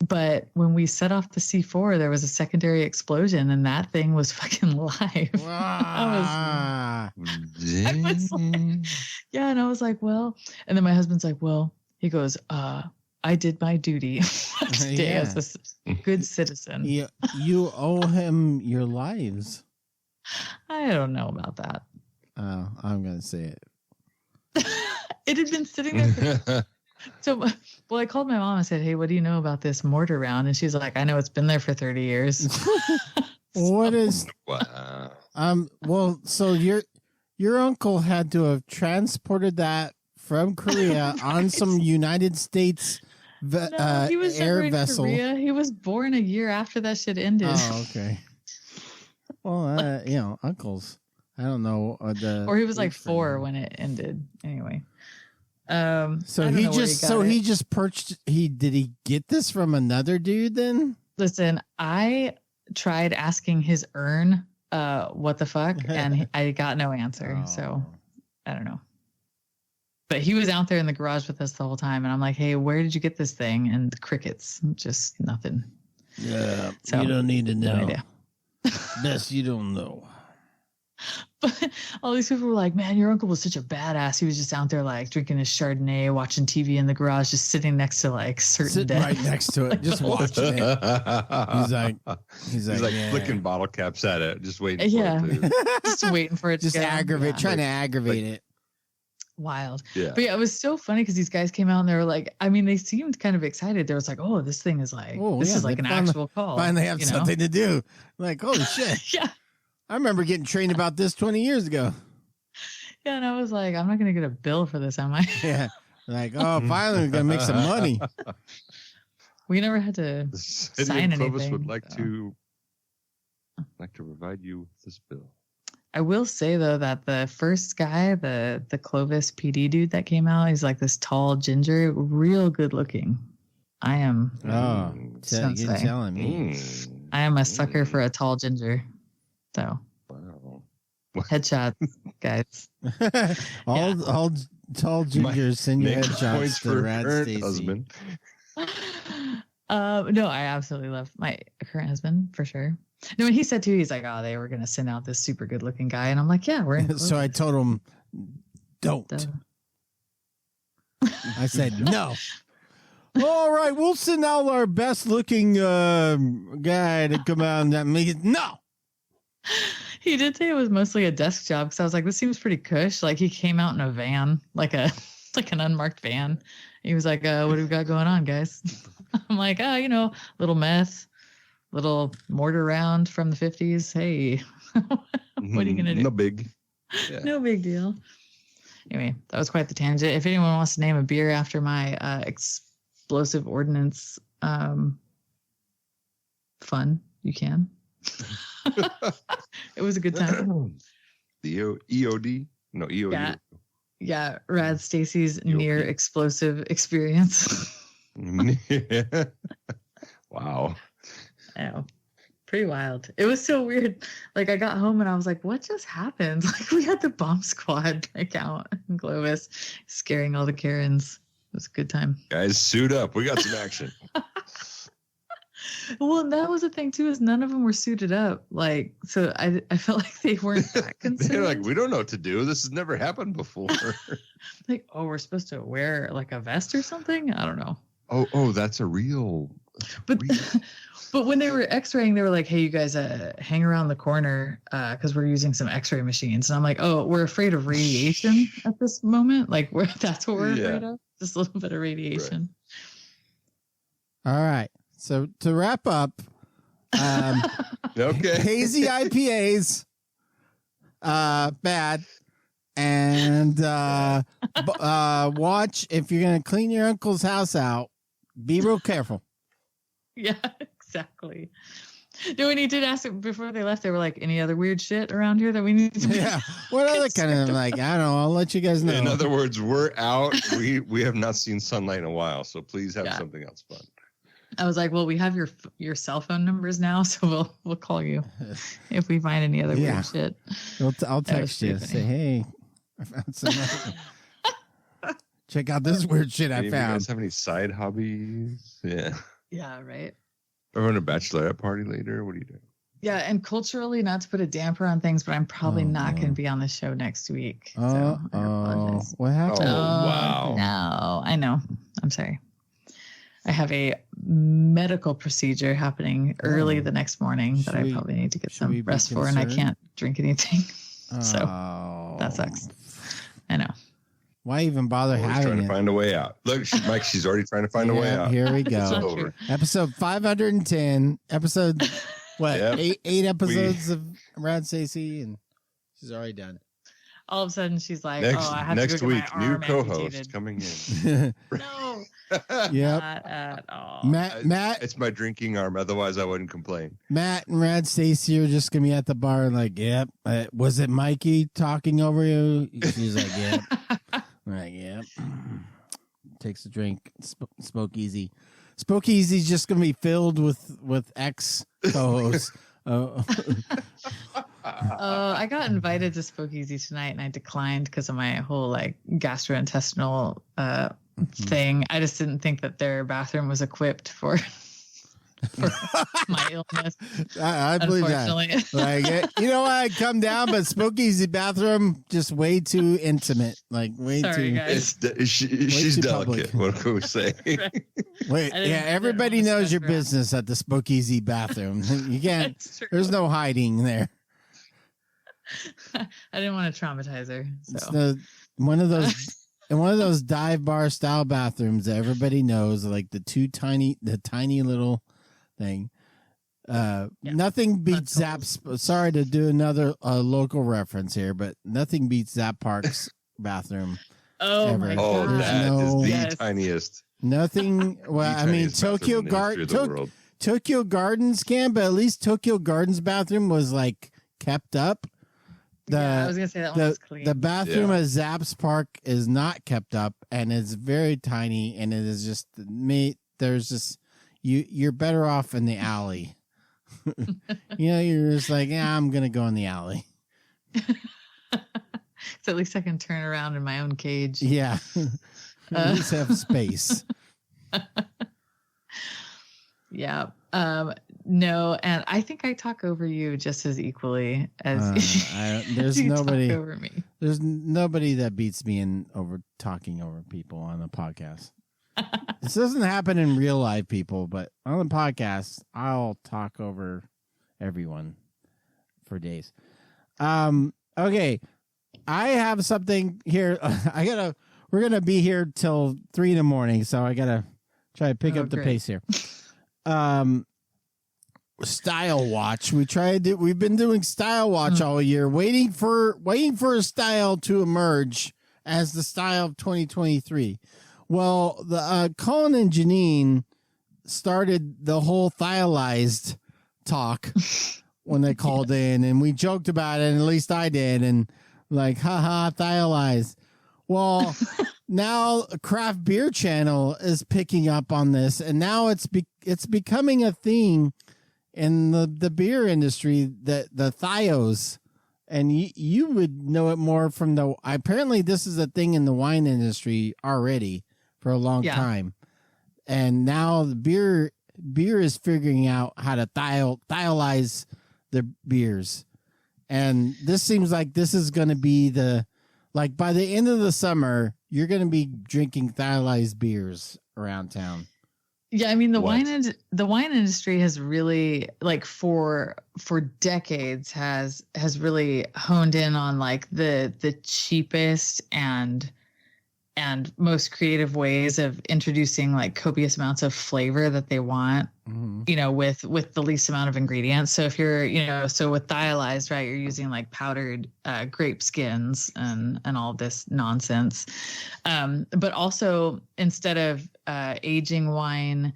But when we set off the C4, there was a secondary explosion and that thing was fucking live. Ah. I was like, yeah. And I was like, well, and then my husband's like, well, he goes, I did my duty today as a good citizen. You owe him your lives. I don't know about that. Oh, I'm going to say it. It had been sitting there. So, well, I called my mom and said, hey, what do you know about this mortar round? And she's like, I know it's been there for 30 years. What is... Wow. Well, so your uncle had to have transported that from Korea on some United States No, he was air never in vessel. Korea. He was born a year after that shit ended. Oh, okay. Well, you know, uncles. I don't know. Or he was like 4 when it ended. Anyway. So he just purchased. Did he get this from another dude then? Listen, I tried asking his urn, what the fuck, and I got no answer. Oh. So I don't know. But he was out there in the garage with us the whole time, and I'm like, hey, where did you get this thing? And crickets, just nothing. Yeah, so, you don't need to know. No idea. Best you don't know. But all these people were like, man, your uncle was such a badass. He was just out there like drinking his Chardonnay, watching TV in the garage, just sitting next to like certain death. Right next to it, just watching it. He's like yeah. Flicking bottle caps at it, just waiting for it to. Just waiting for it to trying to aggravate it. Wild. Yeah. But yeah, it was so funny because these guys came out and they were like, I mean, they seemed kind of excited. They was like, oh, this thing is like, this is like an actual call. Finally have something to do. Like, holy shit. Yeah. I remember getting trained about this 20 years ago. Yeah, and I was like, I'm not going to get a bill for this, am I? Yeah. Like, oh, finally we're going to make some money. We never had to sign anything. Clovis would like to provide you with this bill. I will say, though, that the first guy, the Clovis PD dude that came out, he's like this tall ginger, real good looking. I am. Oh, you're telling me. I am a sucker for a tall ginger. So, wow. Headshots, guys. all tall gingers send your headshots to Rad Stacey. Husband. No, I absolutely love my current husband for sure. No, and he said too, he's like, oh, they were gonna send out this super good looking guy, and I'm like, yeah, we're in. So I told him, don't. I said no. All right, we'll send out our best looking guy to come out and make it. No. He did say it was mostly a desk job because I was like, this seems pretty cush. Like he came out in a van, like an unmarked van. He was like, what do we got going on, guys? I'm like, little meth, little mortar round from the 50s. Hey, what are you gonna do? No big. Yeah. No big deal. Anyway, that was quite the tangent. If anyone wants to name a beer after my explosive ordnance fun, you can. It was a good time. The EOD? No, EOD. Yeah, Rad Stacey's near explosive experience. Yeah. Wow. Oh, pretty wild. It was so weird. Like I got home and I was like, what just happened? Like we had the bomb squad like out in Clovis scaring all the Karens. It was a good time. Guys, suit up. We got some action. Well, that was the thing too, is none of them were suited up. Like, so I felt like they weren't that concerned. They're like, we don't know what to do. This has never happened before. Like, oh, we're supposed to wear like a vest or something? I don't know. Oh, that's a real. But when they were X-raying, they were like, hey, you guys hang around the corner because we're using some X-ray machines. And I'm like, oh, we're afraid of radiation at this moment. Like that's what we're afraid of. Just a little bit of radiation. All right. So to wrap up, Okay. hazy IPAs, bad. And watch, if you're going to clean your uncle's house out, be real careful. Yeah, exactly. No, and he did ask before they left, they were like, any other weird shit around here that we need to be what other kind of, like, I don't know, I'll let you guys know. In other words, we're out. We have not seen sunlight in a while, so please have something else fun. I was like, well, we have your cell phone numbers now, so we'll call you if we find any other weird shit. I'll text you, say, hey, I found some. Check out this weird shit I found. You guys have any side hobbies? Yeah. Yeah, right. We're having a bachelorette party later. What are you doing? Yeah, and culturally, not to put a damper on things, but I'm probably not going to be on the show next week. So I apologize. What happened? Oh, wow. No, I know. I'm sorry. I have a medical procedure happening early the next morning that I probably need to get some rest for, and I can't drink anything. So that sucks. I know. Why even bother having trying it? To find a way out. Look, Mike, she's already trying to find a way out. Here we go. Episode 510. Episode, what? Yep. Eight episodes of Rad Stacey, and she's already done. All of a sudden, she's like, I have next to go week, get my new arm co-host amputated. coming in. No. Yep. Not at all. Matt. It's my drinking arm. Otherwise, I wouldn't complain. Matt and Rad Stacey are just going to be at the bar and like, yep. Was it Mikey talking over you? She's like, yep. Right, yep. Takes a drink. Spoke easy. Spoke Easy's just going to be filled with ex co-hosts. I got invited to Spokeasy tonight and I declined because of my whole like gastrointestinal thing. I just didn't think that their bathroom was equipped for my illness. I believe that. Like, you know what? I come down, but Spokeasy bathroom just way too intimate. Like way Sorry, too. Guys. She's delicate. What can we say? Right. Wait, everybody knows your business at the Spokeasy bathroom. You can't. There's no hiding there. I didn't want to traumatize her. So. It's one of those dive bar style bathrooms that everybody knows, like the tiny little thing. Nothing beats Zap's. Sorry to do another local reference here, but nothing beats Zap Park's bathroom. Oh ever. My God! That is the tiniest. Nothing. Well, I mean, Tokyo Gardens can, but at least Tokyo Gardens bathroom was like kept up. I was gonna say that one was clean. The bathroom at Zap's Park is not kept up, and it's very tiny, and it is just me. There's just you're better off in the alley. You're just like, I'm gonna go in the alley. So at least I can turn around in my own cage. Yeah, at least have space. Yeah. No, and I think I talk over you just as equally as there's you nobody talk over me. There's nobody that beats me in talking over people on the podcast. This doesn't happen in real life, people, but on the podcast, I'll talk over everyone for days. Okay, I have something here. We're gonna be here till 3 a.m, so I gotta try to pick up the pace here. Style watch. We've been doing style watch all year, waiting for a style to emerge as the style of 2023. Well, the Colin and Janine started the whole Thiolized talk when they called in, and we joked about it, and at least I did, and like, haha, Thiolized. Well, now Craft Beer Channel is picking up on this, and now it's becoming a thing in the beer industry, the Thiols. And you would know it more from apparently this is a thing in the wine industry already for a long time. And now the beer is figuring out how to thiolize their beers. And this seems like this is going to be by the end of the summer, you're going to be drinking thiolized beers around town. Yeah, I mean the wine industry has really, like, for decades has really honed in on like the cheapest and and most creative ways of introducing like copious amounts of flavor that they want, with the least amount of ingredients. So if you're, so with Thiolized, right, you're using like powdered grape skins and all this nonsense. But also instead of aging wine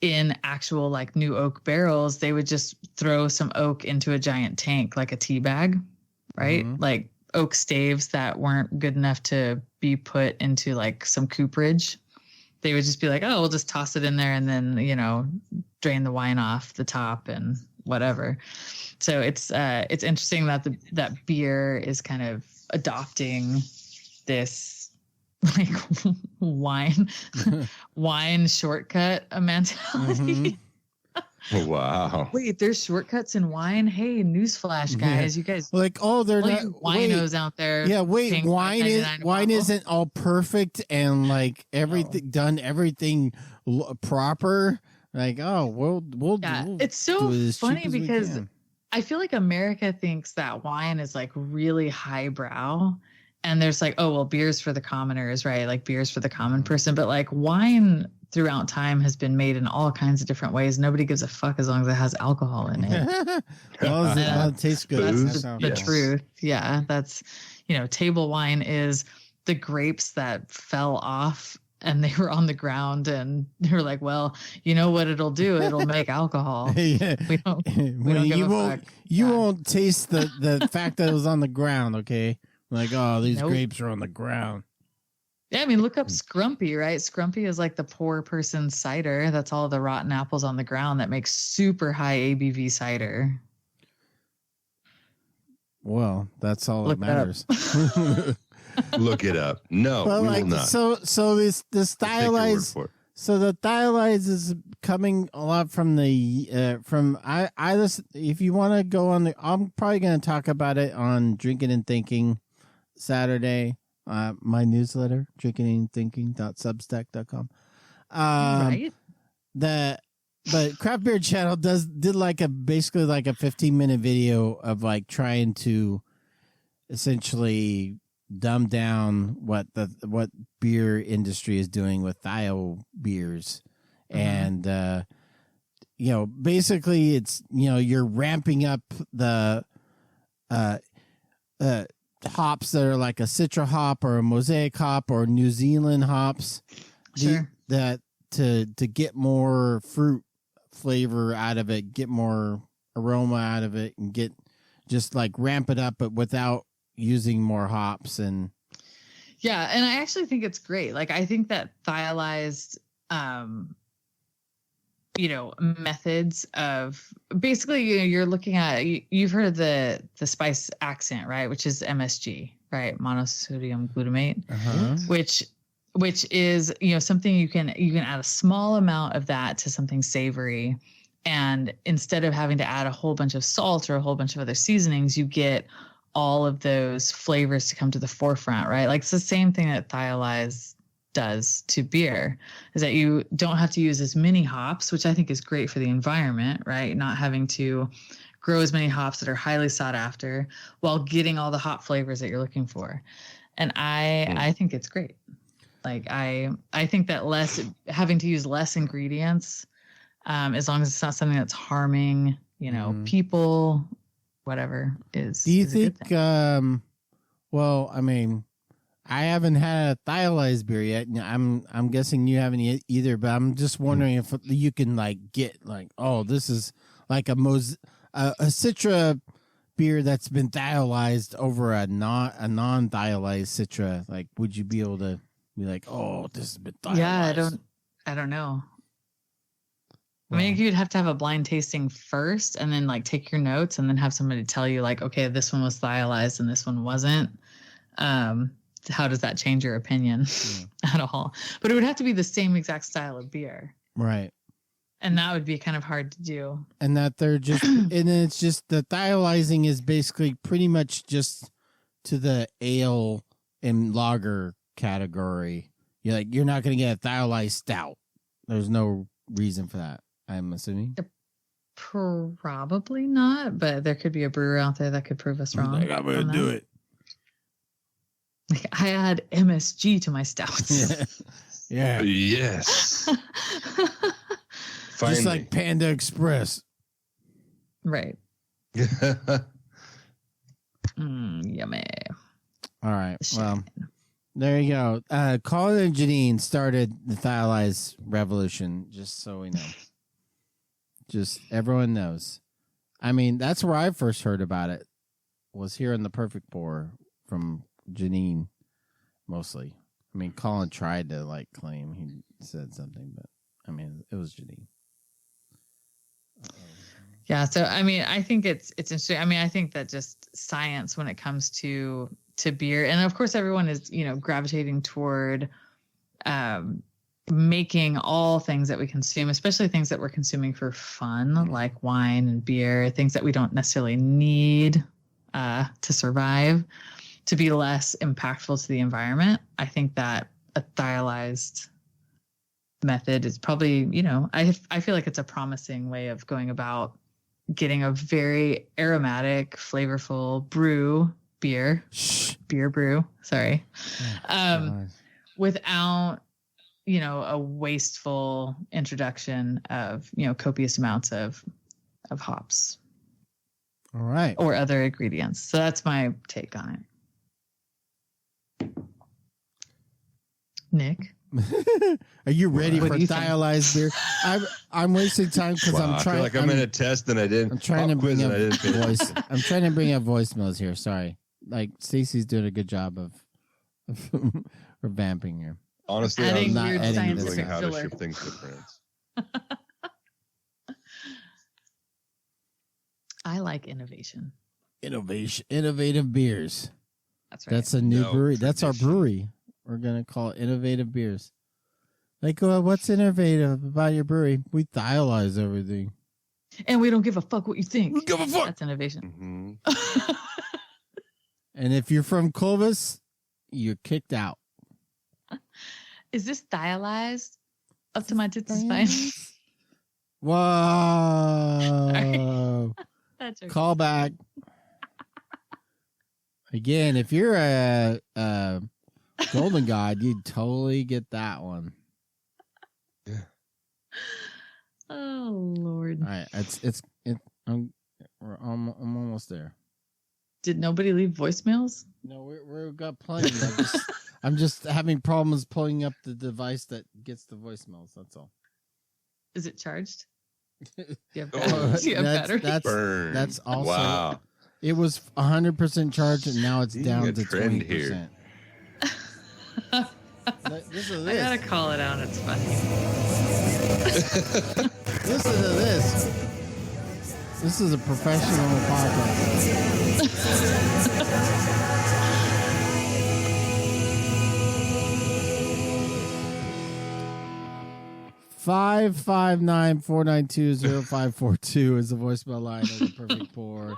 in actual like new oak barrels, they would just throw some oak into a giant tank, like a tea bag, right? Like oak staves that weren't good enough to be put into like some cooperage. They would just be like, oh, we'll just toss it in there and then, drain the wine off the top and whatever. So it's interesting that that beer is kind of adopting this like wine shortcut mentality. Wow. Wait, there's shortcuts in wine? Hey, newsflash, guys. You guys like, oh, they're not winos out there. Yeah, wait, wine isn't all perfect and like everything proper. Like, oh, we'll it's so funny because I feel like America thinks that wine is like really highbrow. And there's like, oh, well, beer's for the commoners, right? Like beer's for the common person. But like wine throughout time has been made in all kinds of different ways. Nobody gives a fuck as long as it has alcohol in it. It tastes good. That's the truth. Yeah. That's, table wine is the grapes that fell off and they were on the ground and they were like, well, you know what it'll do? It'll make alcohol. Yeah. We don't give a fuck. You won't taste the fact that it was on the ground. Okay. Like, oh, these grapes are on the ground. Yeah, I mean, look up Scrumpy, right? Scrumpy is like the poor person's cider. That's all the rotten apples on the ground that makes super high ABV cider. Well, that's all that matters. Look it up. No, but we like, will not. So this Thiolized. So the Thiolized is coming a lot from the I listen. If you want to go on I'm probably going to talk about it on Drinking and Thinking Saturday. My newsletter, drinkingandthinking.substack.com. Right. But Craft Beer Channel did like basically like a 15-minute video of like trying to essentially dumb down what beer industry is doing with Thiol beers. And basically it's you're ramping up the hops that are like a Citra hop or a Mosaic hop or New Zealand hops, sure, that to get more fruit flavor out of it, get more aroma out of it, and just like ramp it up, but without using more hops. And yeah, and I actually think it's great. Like I think that Thiolized methods of basically, you're looking at, you've heard of the spice accent, right? Which is MSG, right? Monosodium glutamate, which is, something you can add a small amount of that to something savory. And instead of having to add a whole bunch of salt or a whole bunch of other seasonings, you get all of those flavors to come to the forefront, right? Like it's the same thing that Thiolized does to beer, is that you don't have to use as many hops, which I think is great for the environment, right? Not having to grow as many hops that are highly sought after while getting all the hop flavors that you're looking for. And I think it's great. Like I think that having to use less ingredients, as long as it's not something that's harming, people, whatever, is. Do you think? Well, I mean, I haven't had a Thiolized beer yet. I'm guessing you haven't either, but I'm just wondering if you can like get like, oh, this is like a Citra beer that's been Thiolized over a non-Thiolized Citra. Like, would you be able to be like, oh, this has been Thiolized? Yeah, I don't know. I mean, you'd have to have a blind tasting first and then like take your notes and then have somebody tell you like, okay, this one was Thiolized and this one wasn't. How does that change your opinion at all? But it would have to be the same exact style of beer. Right. And that would be kind of hard to do. And that they're just, and it's just the Thiolizing is basically pretty much just to the ale and lager category. You're not going to get a Thiolized stout. There's no reason for that, I'm assuming. Probably not, but there could be a brewer out there that could prove us wrong. Like, I'm going to do it. I add MSG to my stouts. Yeah. Yes. Finally. Just like Panda Express. Right. Yummy. All right. Well, there you go. Colin and Janine started the Thiolized revolution, just so we know. Just everyone knows. I mean, that's where I first heard about it. Was here in the Perfect Pour from Janine, mostly. I mean, Colin tried to claim he said something, but I mean, it was Janine. Yeah. So, I mean, I think it's interesting. I mean, I think that just science when it comes to beer, and of course, everyone is, gravitating toward making all things that we consume, especially things that we're consuming for fun, like wine and beer, things that we don't necessarily need to survive, to be less impactful to the environment. I think that a thiolized method is probably, I feel like it's a promising way of going about getting a very aromatic, flavorful beer brew, sorry, without, a wasteful introduction of, copious amounts of hops. All right. Or other ingredients. So that's my take on it. Nick? Are you ready for Thiolized beer? I'm wasting time because I'm trying. I feel like I'm in a test and I didn't. I'm trying to bring up voice. I'm trying to bring up voicemails here. Sorry. Like Stacey's doing a good job of revamping here. Honestly, I'm not editing how to ship things to France. I like innovation. Innovative beers. That's right. That's a new brewery. That's our brewery. We're gonna call it Innovative Beers. Like, what's innovative about your brewery? We thiolize everything, and we don't give a fuck what you think. We give a fuck. That's innovation. Mm-hmm. And if you're from Clovis, you're kicked out. Is this thiolized? Up to my tits is fine. Whoa! That's okay. Call back. Again, if you're a Golden God, you'd totally get that one. Yeah. Oh Lord! All right, I'm almost there. Did nobody leave voicemails? No, we've got plenty. I'm just having problems pulling up the device that gets the voicemails. That's all. Is it charged? Do you have battery? That's also. Wow. It was 100% charged, and now it's down to 20%. Here. Listen to this. I gotta call it out. It's funny. Listen to this. This is a professional podcast. 559-492-0542 is the voicemail line of the Perfect Pour.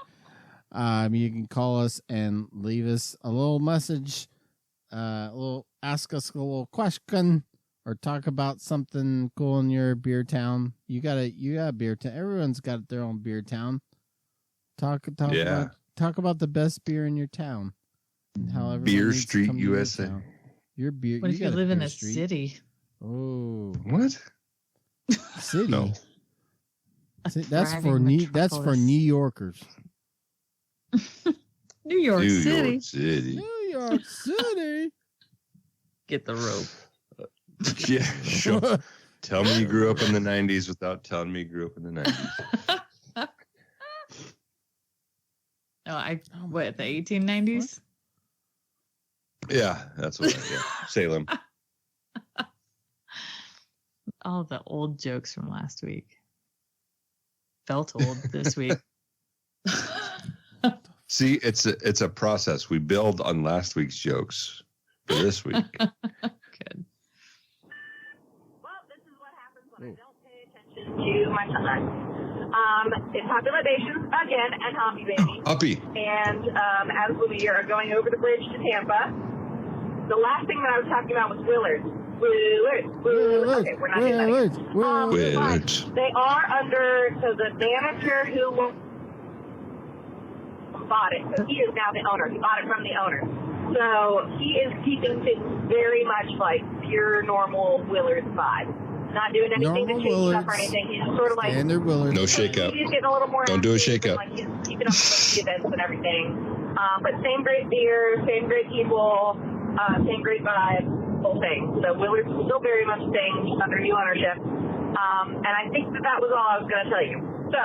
You can call us and leave us a little message, ask us a little question, or talk about something cool in your beer town. You got a beer town. Everyone's got their own beer town. Talk about the best beer in your town. And how Beer Street, USA. Your beer. What if you live in a street? city? Oh, what? City? No. That's for New Yorkers. New York City. New York City. Get the rope. Yeah, sure. Tell me you grew up in the 90s without telling me you grew up in the 90s. The 1890s? Yeah, that's what Salem. All the old jokes from last week. Felt old this week. See, it's a process. We build on last week's jokes for this week. Good. Well, this is what happens when I don't pay attention to my son. It's population again and Hoppy Baby. Uppy. And as we are going over the bridge to Tampa, the last thing that I was talking about was Willards. Okay, we're not doing that again. Willards. But they are under, so the manager who bought it, so he is now the owner. He bought it from the owner. So he is keeping things very much like pure normal Willard's vibe. Not doing anything to change up or anything. He's just sort of like standard Willards. No shake up. He's getting a little more. Don't do a shake up. Like he's keeping up with the events and everything. But same great beer, same great people, same great vibe, whole thing. So Willard's still very much staying under new ownership. And I think that was all I was going to tell you. So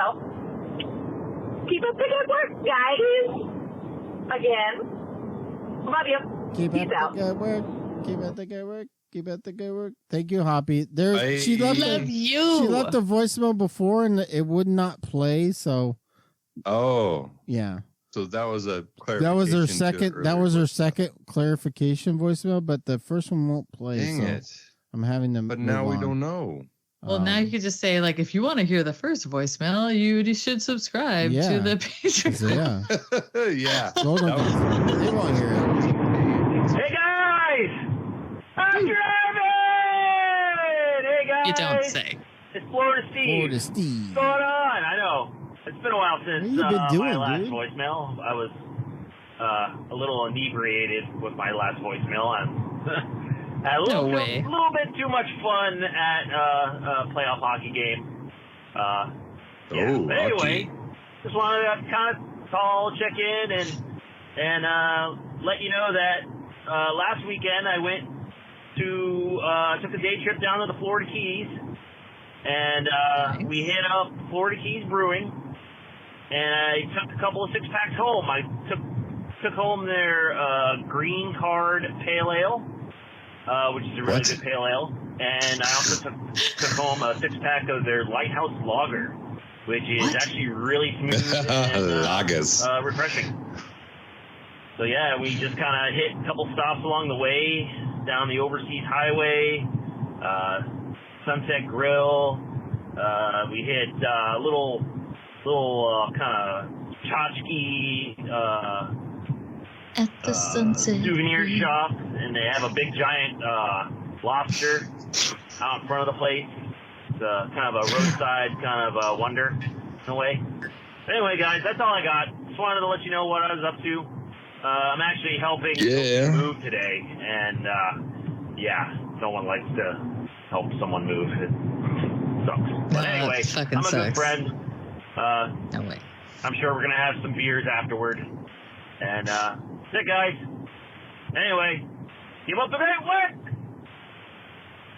keep up the good work, guys. Again, love you. Peace out. The good work. Keep up the good work. Keep up the good work. Thank you, Hoppy. She left a voicemail before and it would not play. So, yeah. So that was a clarification. That was her second clarification voicemail, but the first one won't play. Dang so it! I'm having to. But now we don't know. Well, now you could just say, like, if you want to hear the first voicemail, you should subscribe to the Patreon. Yeah. They won't hear it. Hey guys, I'm driving. Hey guys, You don't say. It's Florida Steve. What's going on? I know it's been a while since my last voicemail. I was a little inebriated with my last voicemail. Had a little bit too much fun at a playoff hockey game. But anyway, just wanted to kind of call, check in, and let you know that last weekend I went to took a day trip down to the Florida Keys, and we hit up Florida Keys Brewing, and I took a couple of 6-packs home. I took home their Green Card Pale Ale. Which is a really good pale ale, and I also took home a 6-pack of their Lighthouse Lager, which is actually really smooth and refreshing. So yeah, we just kind of hit a couple stops along the way down the Overseas Highway, Sunset Grill. We hit little kind of tchotchke. At the sunset. Souvenir shop, and they have a big giant lobster out in front of the place. It's kind of a roadside kind of wonder in a way. Anyway, guys, that's all I got. Just wanted to let you know what I was up to. I'm actually helping move today, and no one likes to help someone move. It sucks. But anyway, I'm a good friend. No way. I'm sure we're gonna have some beers afterward. And that's it, guys. Anyway, keep up the great work.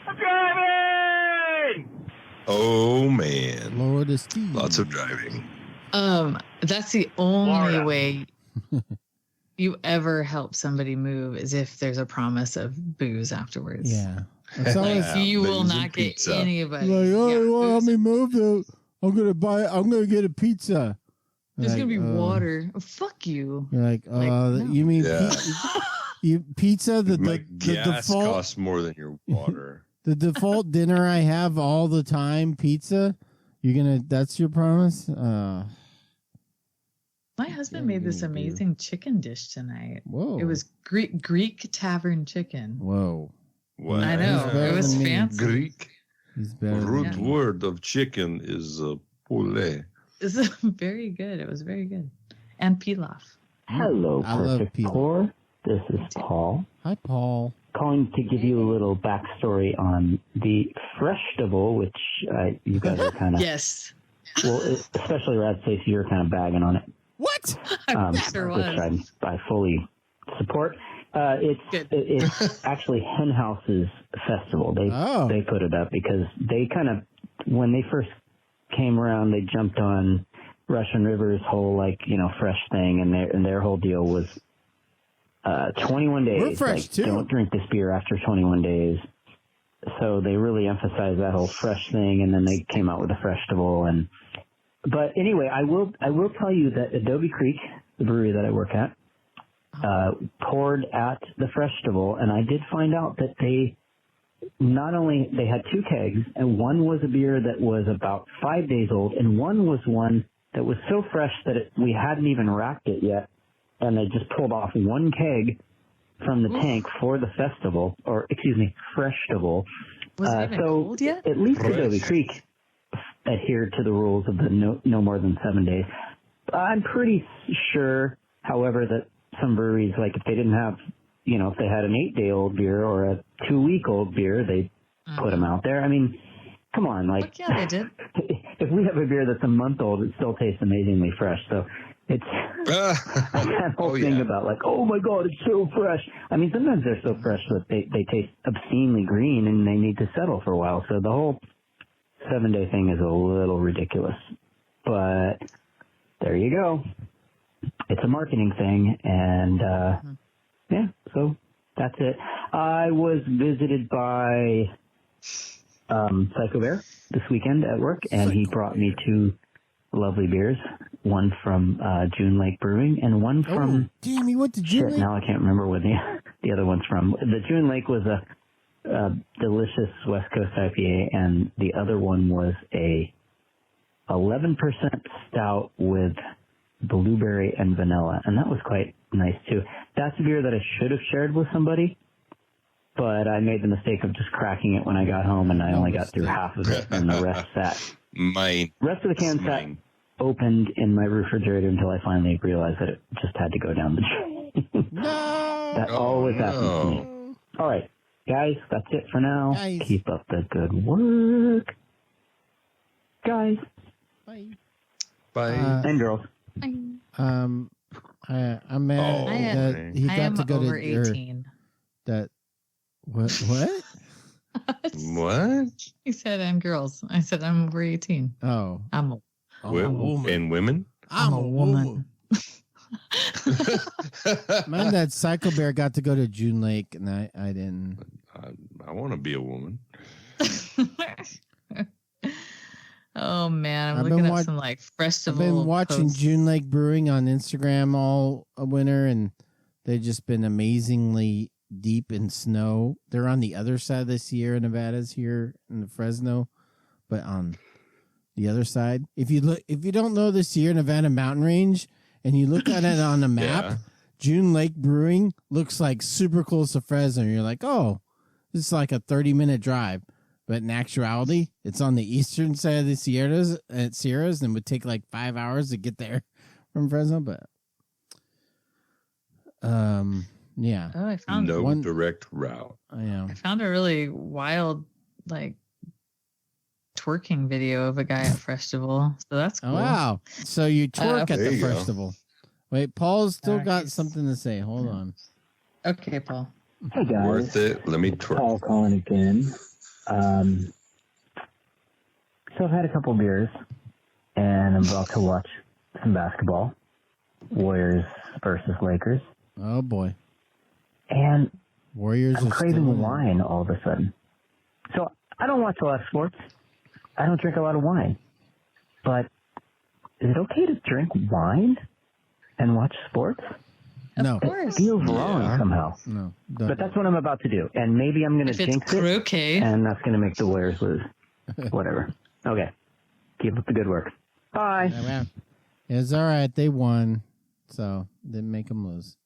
I'm driving. Oh man, Florida Steve. Lots of driving. That's the only way you ever help somebody move is if there's a promise of booze afterwards. Yeah. You will not get anybody. Like, help me move though. I'm gonna get a pizza. There's gonna be water. Oh, fuck you. You're like, no. You mean pizza? The gas default costs more than your water. The default dinner I have all the time, pizza. That's your promise? My husband made this amazing chicken dish tonight. Whoa! It was Greek tavern chicken. Whoa! What? I know it was fancy. Greek. Root word of chicken is poulet. It's very good. It was very good. And pilaf. Hello, Perfect Pour. This is Paul. Hi, Paul. Calling to give you a little backstory on the Freshtival, which you guys are kind of... Yes. Well, especially Rad Stacey, you're kind of bagging on it. What? Sure was. Which I fully support. It's actually Hen House's festival. They put it up because they kind of, when they first came around, they jumped on Russian River's whole fresh thing, and their whole deal was 21 days. We're fresh too. Don't drink this beer after 21 days. So they really emphasized that whole fresh thing, and then they came out with the Freshtival. But anyway, I will tell you that Adobe Creek, the brewery that I work at, poured at the Freshtival, and I did find out that they had 2 kegs, and one was a beer that was about 5 days old, and one was one that was so fresh that we hadn't even racked it yet, and they just pulled off 1 keg from the tank for the Freshtival. Was it even cold yet? At least Adobe Creek adhered to the rules of the no more than 7 days. I'm pretty sure, however, that some breweries, like if they didn't have if they had an 8-day-old beer or a 2-week-old beer, they put them out there. I mean, come on, like, yeah, they did. If we have a beer that's a month old, it still tastes amazingly fresh. So it's that whole thing about like, oh my God, it's so fresh. I mean, sometimes they're so fresh that they taste obscenely green and they need to settle for a while. So the whole 7-day thing is a little ridiculous. But there you go. It's a marketing thing, and yeah, so that's it. I was visited by Psycho Bear this weekend at work, and he brought me 2 lovely beers. One from June Lake Brewing, and one from... damn, you went to June Lake? Now I can't remember what the other one's from. The June Lake was a delicious West Coast IPA, and the other one was a 11% stout with blueberry and vanilla, and that was quite nice too. That's a beer that I should have shared with somebody, but I made the mistake of just cracking it when I got home, and I only got through half of it, and the rest sat. Rest of the can sat opened in my refrigerator until I finally realized that it just had to go down the drain. That always happens to me. All right, guys, that's it for now. Keep up the good work, guys. Bye. Bye. And girls. I'm mad that he got to go over to 18. What? What? He said I'm girls. I said I'm over 18. Oh. I'm a woman. And women? I'm a woman. Man, that Psycho Bear got to go to June Lake, and I didn't. I want to be a woman. Oh man, I'm looking at some like festival. I've been watching posts. June Lake Brewing on Instagram all winter, and they've just been amazingly deep in snow. They're on the other side of the Sierra Nevadas here in the Fresno, but on the other side. If you don't know the Sierra Nevada mountain range and you look at it on a map, June Lake Brewing looks like super close to Fresno. You're like, oh, this is like a 30-minute drive. But in actuality, it's on the eastern side of the Sierras, and would take like 5 hours to get there from Fresno. But, yeah. Oh, I found one direct route. Yeah. I found a really wild, like, twerking video of a guy at festival. So that's cool. Oh, wow. So you twerk at the go. festival. Wait, Paul's still got something to say. Hold on. Okay, Paul. Hey, guys. Worth it. Let me twerk. Paul calling again. So I've had a couple beers, and I'm about to watch some basketball, Warriors versus Lakers. Oh boy! And Warriors. I'm craving wine all of a sudden. So I don't watch a lot of sports. I don't drink a lot of wine. But is it okay to drink wine and watch sports? No. It feels wrong somehow. No. But that's what I'm about to do. And maybe I'm going to jinx it. And that's going to make the Warriors lose. Whatever. Okay. Keep up the good work. Bye. Yeah, it's all right. They won. So didn't make them lose.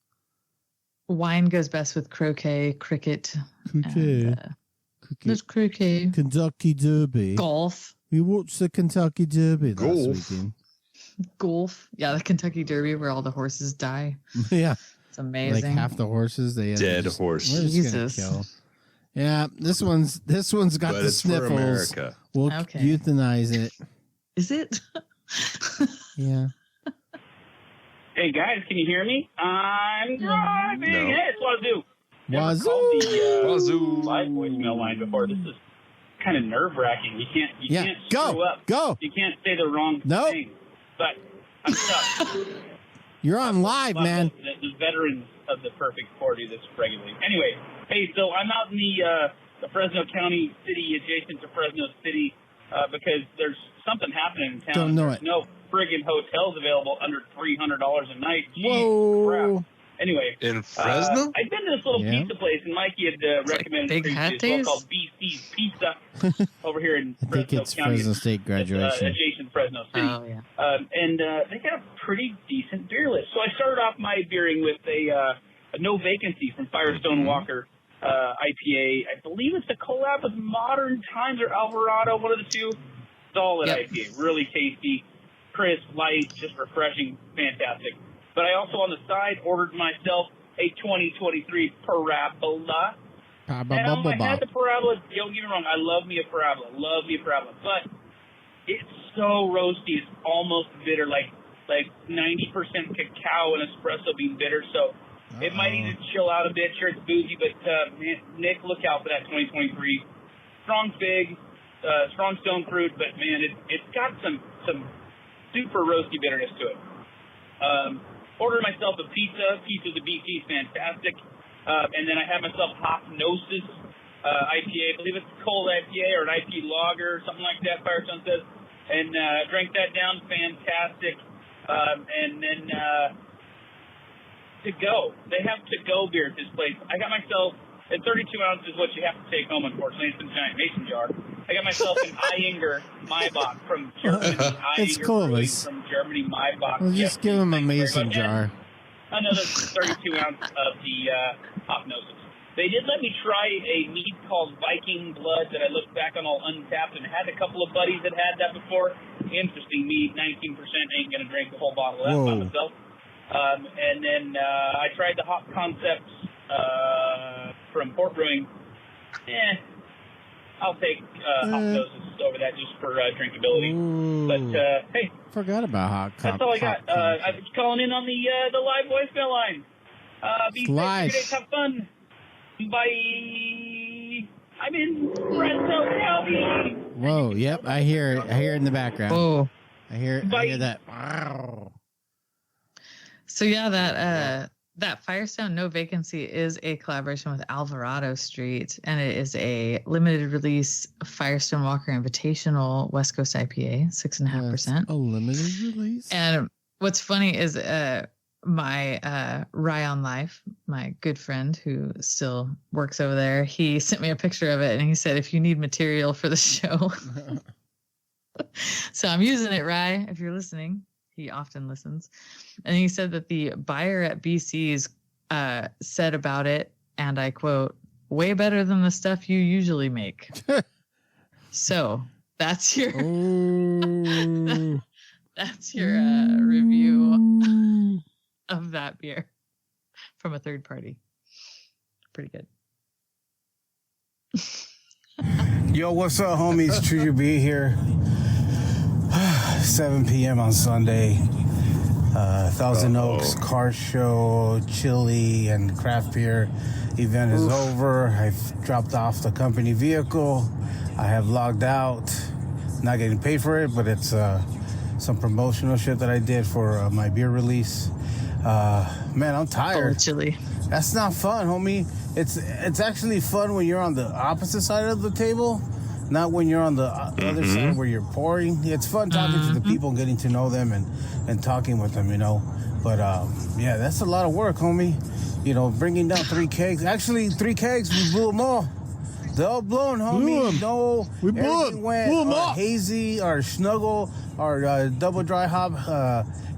Wine goes best with croquet, cricket. Croquet. There's croquet. Kentucky Derby. Golf. We watched the Kentucky Derby last weekend. Golf. Yeah, the Kentucky Derby where all the horses die. Yeah. It's amazing. Like half the horses they dead horses. Jesus. Kill. Yeah, this one's got the sniffles. We'll euthanize it. Is it? Yeah. Hey guys, can you hear me? I'm driving. No. Hey, it's Wazoo. Wazoo. The live voicemail line before. This is kind of nerve wracking. You can't screw up. Go. You can't say the wrong thing. But I'm stuck. You're on live, man. The veterans of the Perfect 40 this regularly. Anyway, hey, so I'm out in the Fresno County city adjacent to Fresno City because there's something happening in town. Don't know there's it. no friggin' hotels available under $300 a night. Whoa. Crap. Anyway. In Fresno? I've been to this little pizza place, and Mikey had recommended a called BC's Pizza over here in Fresno I think it's County. Fresno State graduation. Adjacent Fresno City. Oh, yeah. And they got a pretty decent beer list. So I started off my beering with a No Vacancy from Firestone Walker IPA. I believe it's a collab with Modern Times or Alvarado, one of the two. Solid IPA. Really tasty, crisp, light, just refreshing, fantastic. But I also on the side ordered myself a 2023 Parabola. Now, I had the Parabola. Don't get me wrong. I love me a Parabola. But it's so roasty. It's almost bitter, like 90% cacao and espresso bean bitter. So it might need to chill out a bit. Sure, it's boozy, but man, Nick, look out for that 2023. Strong fig, strong stone fruit, but man, it's got some super roasty bitterness to it. Ordered myself a pizza. Pizza to BC is fantastic. And then I had myself Hypnosis IPA. I believe it's a cold IPA or an IP lager or something like that, Firestone says. And drank that down. Fantastic. And then to go. They have to-go beer at this place. I got myself, at 32 ounces, what you have to take home, unfortunately. It's in a giant mason jar. I got myself an Eyinger Maibach from Germany. It's cool. From Germany, Maibach. Well, just give him a mason jar. Another 32 ounce of the Hypnosis. They did let me try a mead called Viking Blood that I looked back on all untapped and had a couple of buddies that had that before. Interesting mead, 19%. Ain't going to drink the whole bottle of that by myself. And then I tried the Hop Concepts from Port Brewing. I'll take Hypnosis over that just for drinkability. But, hey. Forgot about hot coffee. That's all I got. I was calling in on the live voicemail line. Be safe, have fun. Bye. I'm in Redstone County. Whoa, yep, I hear it. I hear it in the background. Whoa. I hear that. Wow. So yeah, that Firestone No Vacancy is a collaboration with Alvarado Street, and it is a limited release Firestone Walker Invitational West Coast IPA, 6.5%. A limited release. And what's funny is my Ryan Life, my good friend who still works over there, he sent me a picture of it, and he said, if you need material for the show. So I'm using it, Rye, if you're listening. He often listens. And he said that the buyer at BC's said about it, and I quote, way better than the stuff you usually make. So that's your that's your review of that beer from a third party. Pretty good. Yo, what's up, homies? True to be here. 7 p.m. on Sunday. Thousand Oaks car show, chili, and craft beer event is over. I've dropped off the company vehicle. I have logged out. Not getting paid for it, but it's some promotional shit that I did for my beer release. Man, I'm tired. Chili. That's not fun, homie. It's actually fun when you're on the opposite side of the table. Not when you're on the other side where you're pouring. It's fun talking to the people and getting to know them and talking with them, you know. But, yeah, that's a lot of work, homie. You know, bringing down 3 kegs. Actually, 3 kegs, we blew them all. They're all blown, homie. No, we blew them. Our hazy, our snuggle, our double dry hop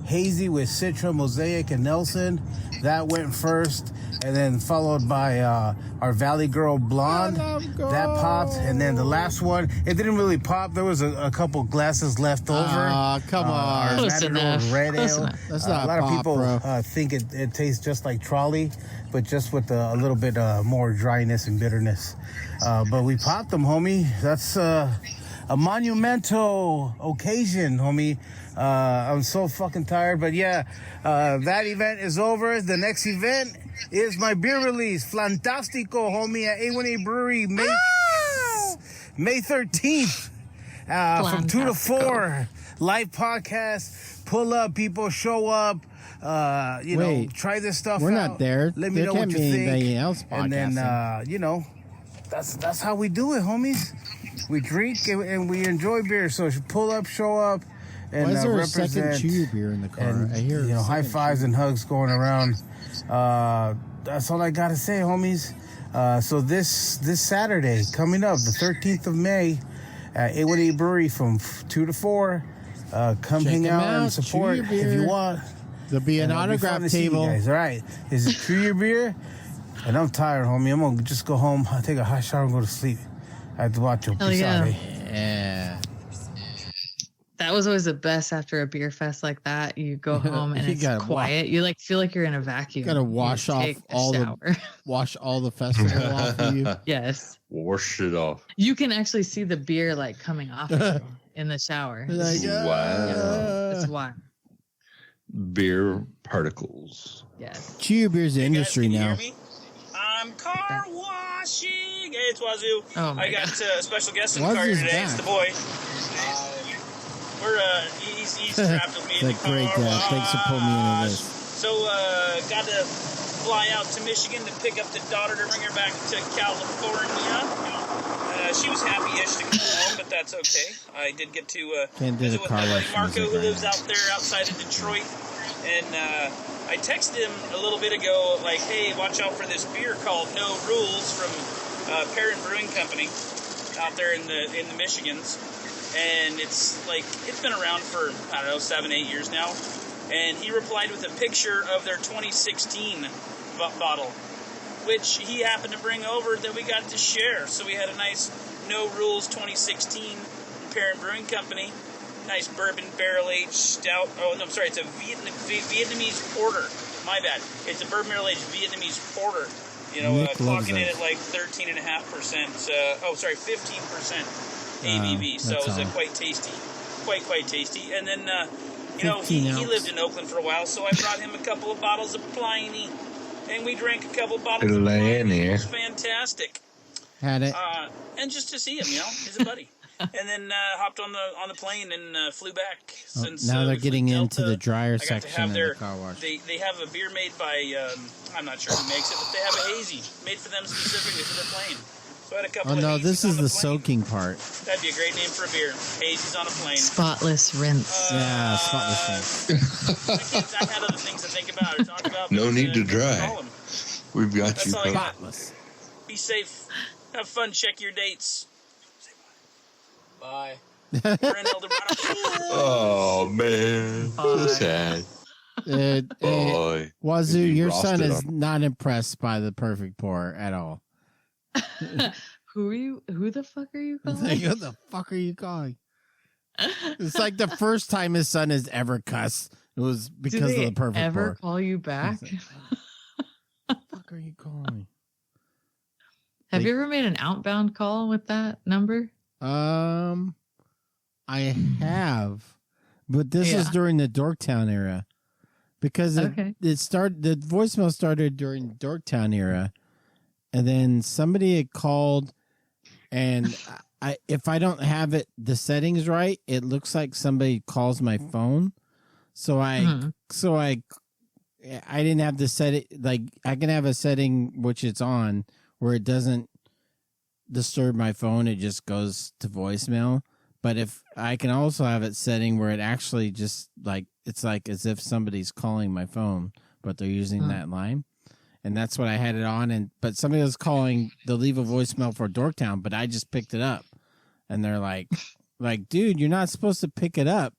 hazy with Citra, Mosaic, and Nelson. That went first. And then followed by our Valley Girl Blonde. That popped. And then the last one, it didn't really pop. There was a couple glasses left over. Oh, come on. Close enough. Red ale. That's not a lot pop, of people bro. think it tastes just like Trolley, but just with a little bit more dryness and bitterness. But we popped them, homie. That's a monumental occasion, homie. I'm so fucking tired. But yeah, that event is over. The next event is my beer release, Fantastico, homie, at A1A Brewery, May 13th, from 2 to 4. Live podcast. Pull up, people. Show up. You know, try this stuff out. We're not there. Let me know what you think. Anybody else and then, you know, that's how we do it, homies. We drink and we enjoy beer. So pull up, show up, and why is there represent. A second chew beer in the car? And, I hear you know, high fives and hugs going around. That's all I gotta say, homies. So this Saturday coming up, the 13th of May, at A1A Brewery from 2 to 4. Come hang out and support if you want. There'll be an autograph table. Guys. All right, is it True Your Beer? And I'm tired, homie. I'm gonna just go home. I'll take a hot shower and go to sleep. I have to watch you. Hell yeah. Out, That That was always the best after a beer fest like that. You go home and it's quiet. You like feel like you're in a vacuum. You gotta wash off all the festival off of you. Yes. Wash it off. You can actually see the beer like coming off of you in the shower. Like, wow. It's wild. Beer particles. Yes. Cheer beer's the industry now. I'm car washing. Hey, it's Wazoo. Oh I got a special guest in the car today. It's the boy. He's trapped with me in the car. Great, thanks for pulling me into this. So, got to fly out to Michigan to pick up the daughter to bring her back to California. She was happy-ish to come home, but that's okay. I did get to visit with my buddy Marco, who lives out there outside of Detroit. And I texted him a little bit ago, like, hey, watch out for this beer called No Rules from Parent Brewing Company out there in the Michigans. And it's been around for, 7-8 years now. And he replied with a picture of their 2016 bottle, which he happened to bring over that we got to share. So we had a nice No Rules 2016 Parent Brewing Company. Nice bourbon barrel-aged stout. Oh, no, I'm sorry. It's a Vietnamese porter. My bad. It's a bourbon barrel-aged Vietnamese porter. Clocking in at like 13.5%. 15% ABV. So it was quite tasty. Quite tasty. And then, he lived in Oakland for a while, so I brought him a couple of bottles of Pliny. And we drank a couple of bottles of Pliny. It was fantastic. Had it. And just to see him, he's a buddy. And then hopped on the plane and flew back. Since now they're getting into the drier section of the car wash. They have a beer made by I'm not sure who makes it, but they have a hazy made for them specifically for their plane. So I had a couple. Oh no, this is the soaking part. That'd be a great name for a beer. Hazy's on a plane. Spotless rinse. Yeah, spotless rinse. I had other things to think about or talk about. No need to dry. We've got That's you covered. Spotless. Be safe. Have fun. Check your dates. Bye. Oh man, so sad. Boy, Wazoo, your son is not impressed by the perfect pour at all. Who the fuck are you calling? Who the fuck are you calling? It's like the first time his son has ever cussed. It was because of the perfect pour. Ever call you back? What the fuck are you calling? Have you ever made an outbound call with that number? I have, but this is during the Dorktown era, because the voicemail started during the Dorktown era, and then somebody had called, and if I don't have the settings right, it looks like somebody calls my phone, so I didn't have the setting. Like I can have a setting which it's on where it doesn't disturb my phone, it just goes to voicemail. But if I can also have it setting where it actually just it's like as if somebody's calling my phone, but they're using that line. And that's what I had it on. But somebody was calling to leave a voicemail for Dorktown, but I just picked it up. And they're like, dude, you're not supposed to pick it up.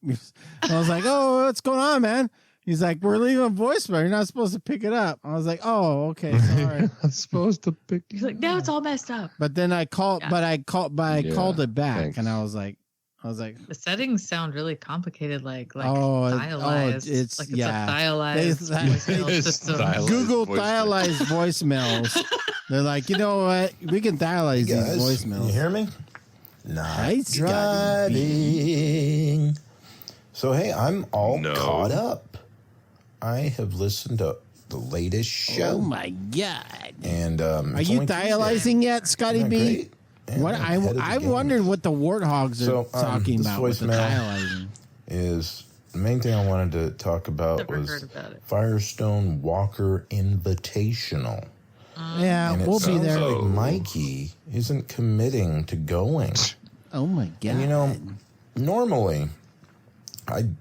I was like, oh, what's going on, man? He's like, we're leaving a voicemail. You're not supposed to pick it up. I was like, oh, okay, sorry. I'm supposed to pick. He's like, no, it's all messed up. But then I called, I called it back, thanks. And I was like, the settings sound really complicated, like Thiolized. It's a Thiolized voicemail system. Google Thiolized voicemails. They're like, you know what? We can Thiolize these voicemails. Can you hear me? Nice driving. So hey, I'm all caught up. I have listened to the latest show. Oh my god! And are you Thiolizing yet, Scotty B? What I wondered what the warthogs are talking about with the Thiolizing. Is the main thing I wanted to talk about was Firestone Walker Invitational. Yeah, we'll be there. Like Mikey isn't committing to going. Oh my god! And normally I'd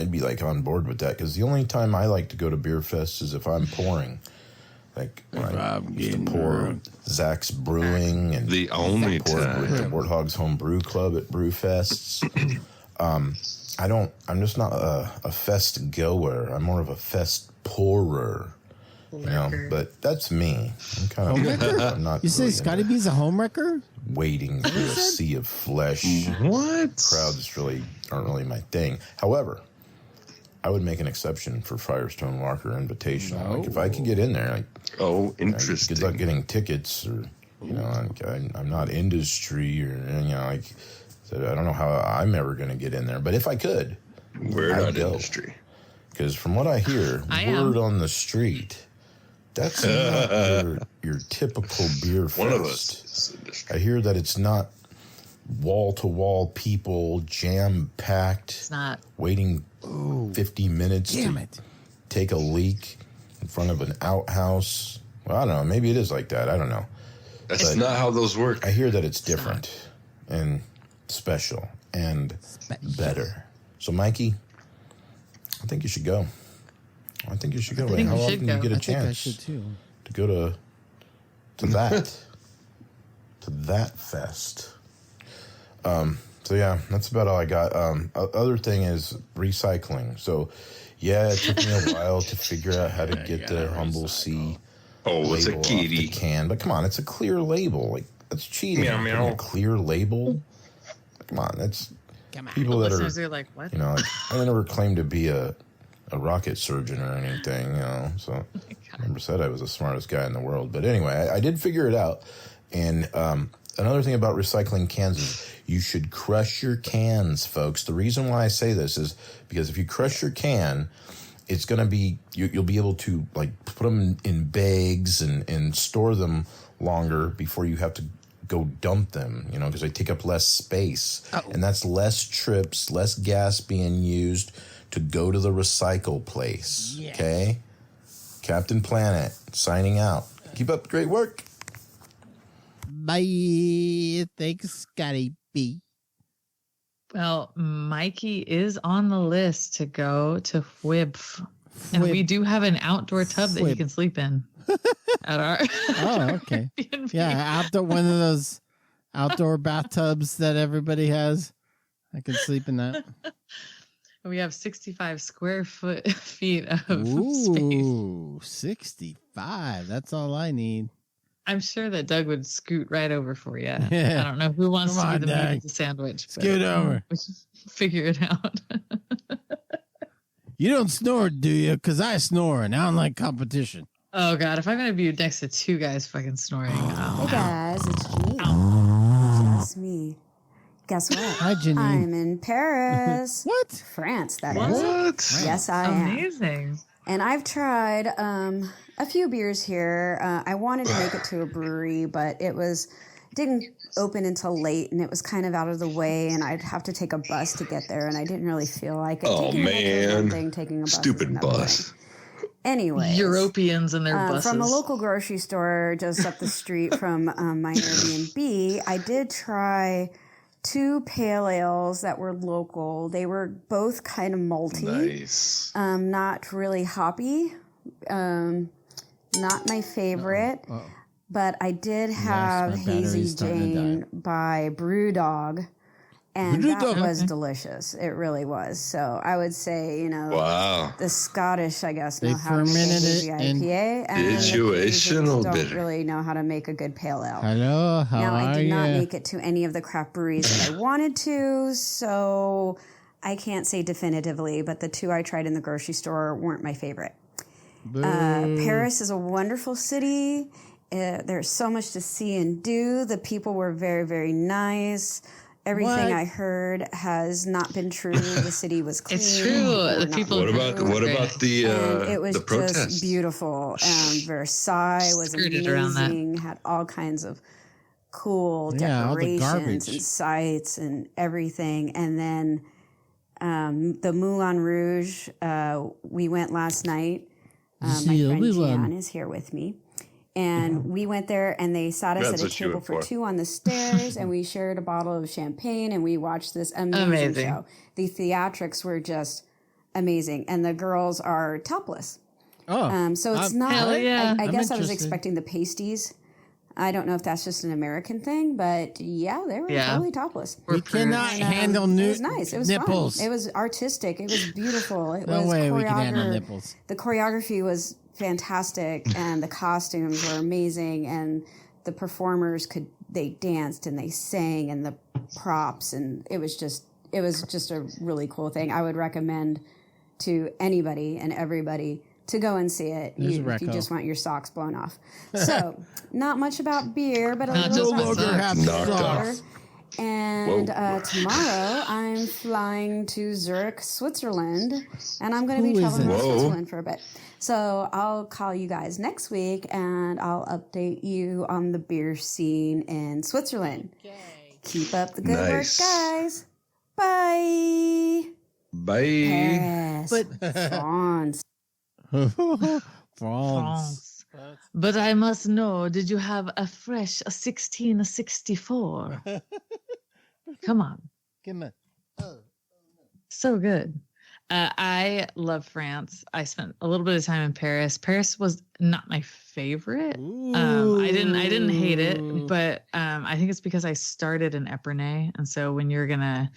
be on board with that because the only time I like to go to beer fest is if I'm pouring. Like when I used to pour Zach's Brewing and the only time with the Warthogs Home Brew Club at Brew Fests. I'm just not a fest goer. I'm more of a fest pourer. But that's me. I'm kind of I'm not. You say really Scotty B's a homewrecker? Wading through a sea of flesh. What? Crowds aren't really my thing. However, I would make an exception for Firestone Walker Invitational. Like if I could get in there, interesting. Good luck getting tickets, or I'm not industry, or like. So I don't know how I'm ever going to get in there, but if I could, we're not industry. Because from what I hear, word on the street, that's not your typical beer fest. One of us is industry. I hear that it's not wall-to-wall people, jam-packed. It's not. Waiting 50 minutes to take a leak in front of an outhouse. Well, I don't know. Maybe it is like that. I don't know. That's not how those work. I hear that it's different and special and better. So, Mikey, I think you should go. I think you should go. How often do you get a chance to go to that to that fest? So yeah, that's about all I got. Other thing is recycling. So yeah, it took me a while to figure out how to get the Humble Sea it's a label off kitty the can. But come on, it's a clear label. Like that's cheating. Meow, meow. A clear label. Come on, that's people that are like, what? I never claimed to be a rocket surgeon or anything, So I never said I was the smartest guy in the world. But anyway, I did figure it out. And another thing about recycling cans is you should crush your cans, folks. The reason why I say this is because if you crush your can, it's going to be, you'll be able to put them in bags and store them longer before you have to go dump them, because they take up less space. And that's less trips, less gas being used to go to the recycle place. Yeah. Okay? Captain Planet, signing out. Keep up the great work. Bye. Thanks, Scotty B. Well, Mikey is on the list to go to Whibf. And we do have an outdoor tub that he can sleep in. At our okay. Yeah, one of those outdoor bathtubs that everybody has. I can sleep in that. We have 65 square feet of space. space. 65. That's all I need. I'm sure that Doug would scoot right over for you. Yeah. I don't know who wants to be the meat of the sandwich. Scoot over. Figure it out. You don't snore, do you? Because I snore, and I don't like competition. Oh, God. If I'm going to be next to two guys fucking snoring. Hey, guys. It's Janine. Just me. Guess what? Hi, Janine. I'm in Paris. What? France, that is. What? Yes, I am. Amazing. And I've tried a few beers here. I wanted to make it to a brewery, but didn't open until late, and it was kind of out of the way, and I'd have to take a bus to get there, and I didn't really feel like it. Oh, man. Taking a bus Stupid bus. Anyway, Europeans and their buses. From a local grocery store just up the street from my Airbnb, I did try 2 pale ales that were local. They were both kind of malty. Nice. Not really hoppy. Not my favorite. But I did have Hazy Jane by Brewdog. And that was delicious. It really was. So I would say, wow. The Scottish, I guess, know how to make the IPA. And situational the bitter. don't really know how to make a good pale ale. Hello, how now, are I did you? not make it to any of the craft breweries that I wanted to, so I can't say definitively, but the 2 I tried in the grocery store weren't my favorite. Paris is a wonderful city. There's so much to see and do. The people were very, very nice. Everything I heard has not been true. The city was clean. It's true. The people. What about the it was just beautiful. Versailles was amazing. Had all kinds of cool decorations and sights and everything. And then the Moulin Rouge. We went last night. My friend Gian is here with me. And we went there, and they sat us at a table for 2 on the stairs, and we shared a bottle of champagne, and we watched this amazing show. The theatrics were just amazing, and the girls are topless. So it's not. Hell yeah. I guess I was expecting the pasties, I don't know if that's just an American thing, but yeah, they were totally topless. We cannot handle It was nice. It was nipples. fun. It was artistic. It was beautiful. It No was way we can handle nipples. The choreography was fantastic, and the costumes were amazing, and the performers they danced and they sang, and the props, and it was just a really cool thing. I would recommend to anybody and everybody to go and see it if you just want your socks blown off. So, not much about beer, but a little about beer. And tomorrow I'm flying to Zurich, Switzerland, and I'm going to be traveling to Switzerland for a bit. So I'll call you guys next week, and I'll update you on the beer scene in Switzerland. Okay. Keep up the good work, guys. Bye. Bye. Paris. France. France. But I must know, did you have a fresh 1664? Come on. Give me. So good. I love France. I spent a little bit of time in Paris. Paris was not my favorite. I didn't hate it, but I think it's because I started in Epernay, and so when you're gonna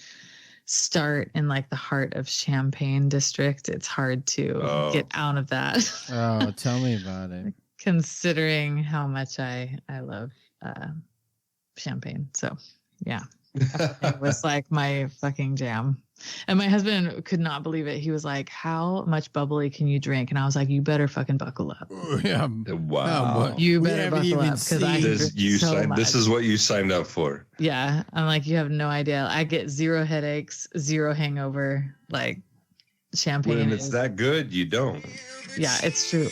start in like the heart of Champagne district, it's hard to get out of that. Oh, tell me about it. Considering how much I love Champagne, so yeah. It was like my fucking jam. And my husband could not believe it. He was like, how much bubbly can you drink? And I was like, you better fucking buckle up. Yeah. Wow. You better buckle up, because I drink this is what you signed up for. Yeah. I'm like, you have no idea. I get 0 headaches, 0 hangover, like Champagne. When it's that good, you don't. Yeah, it's true.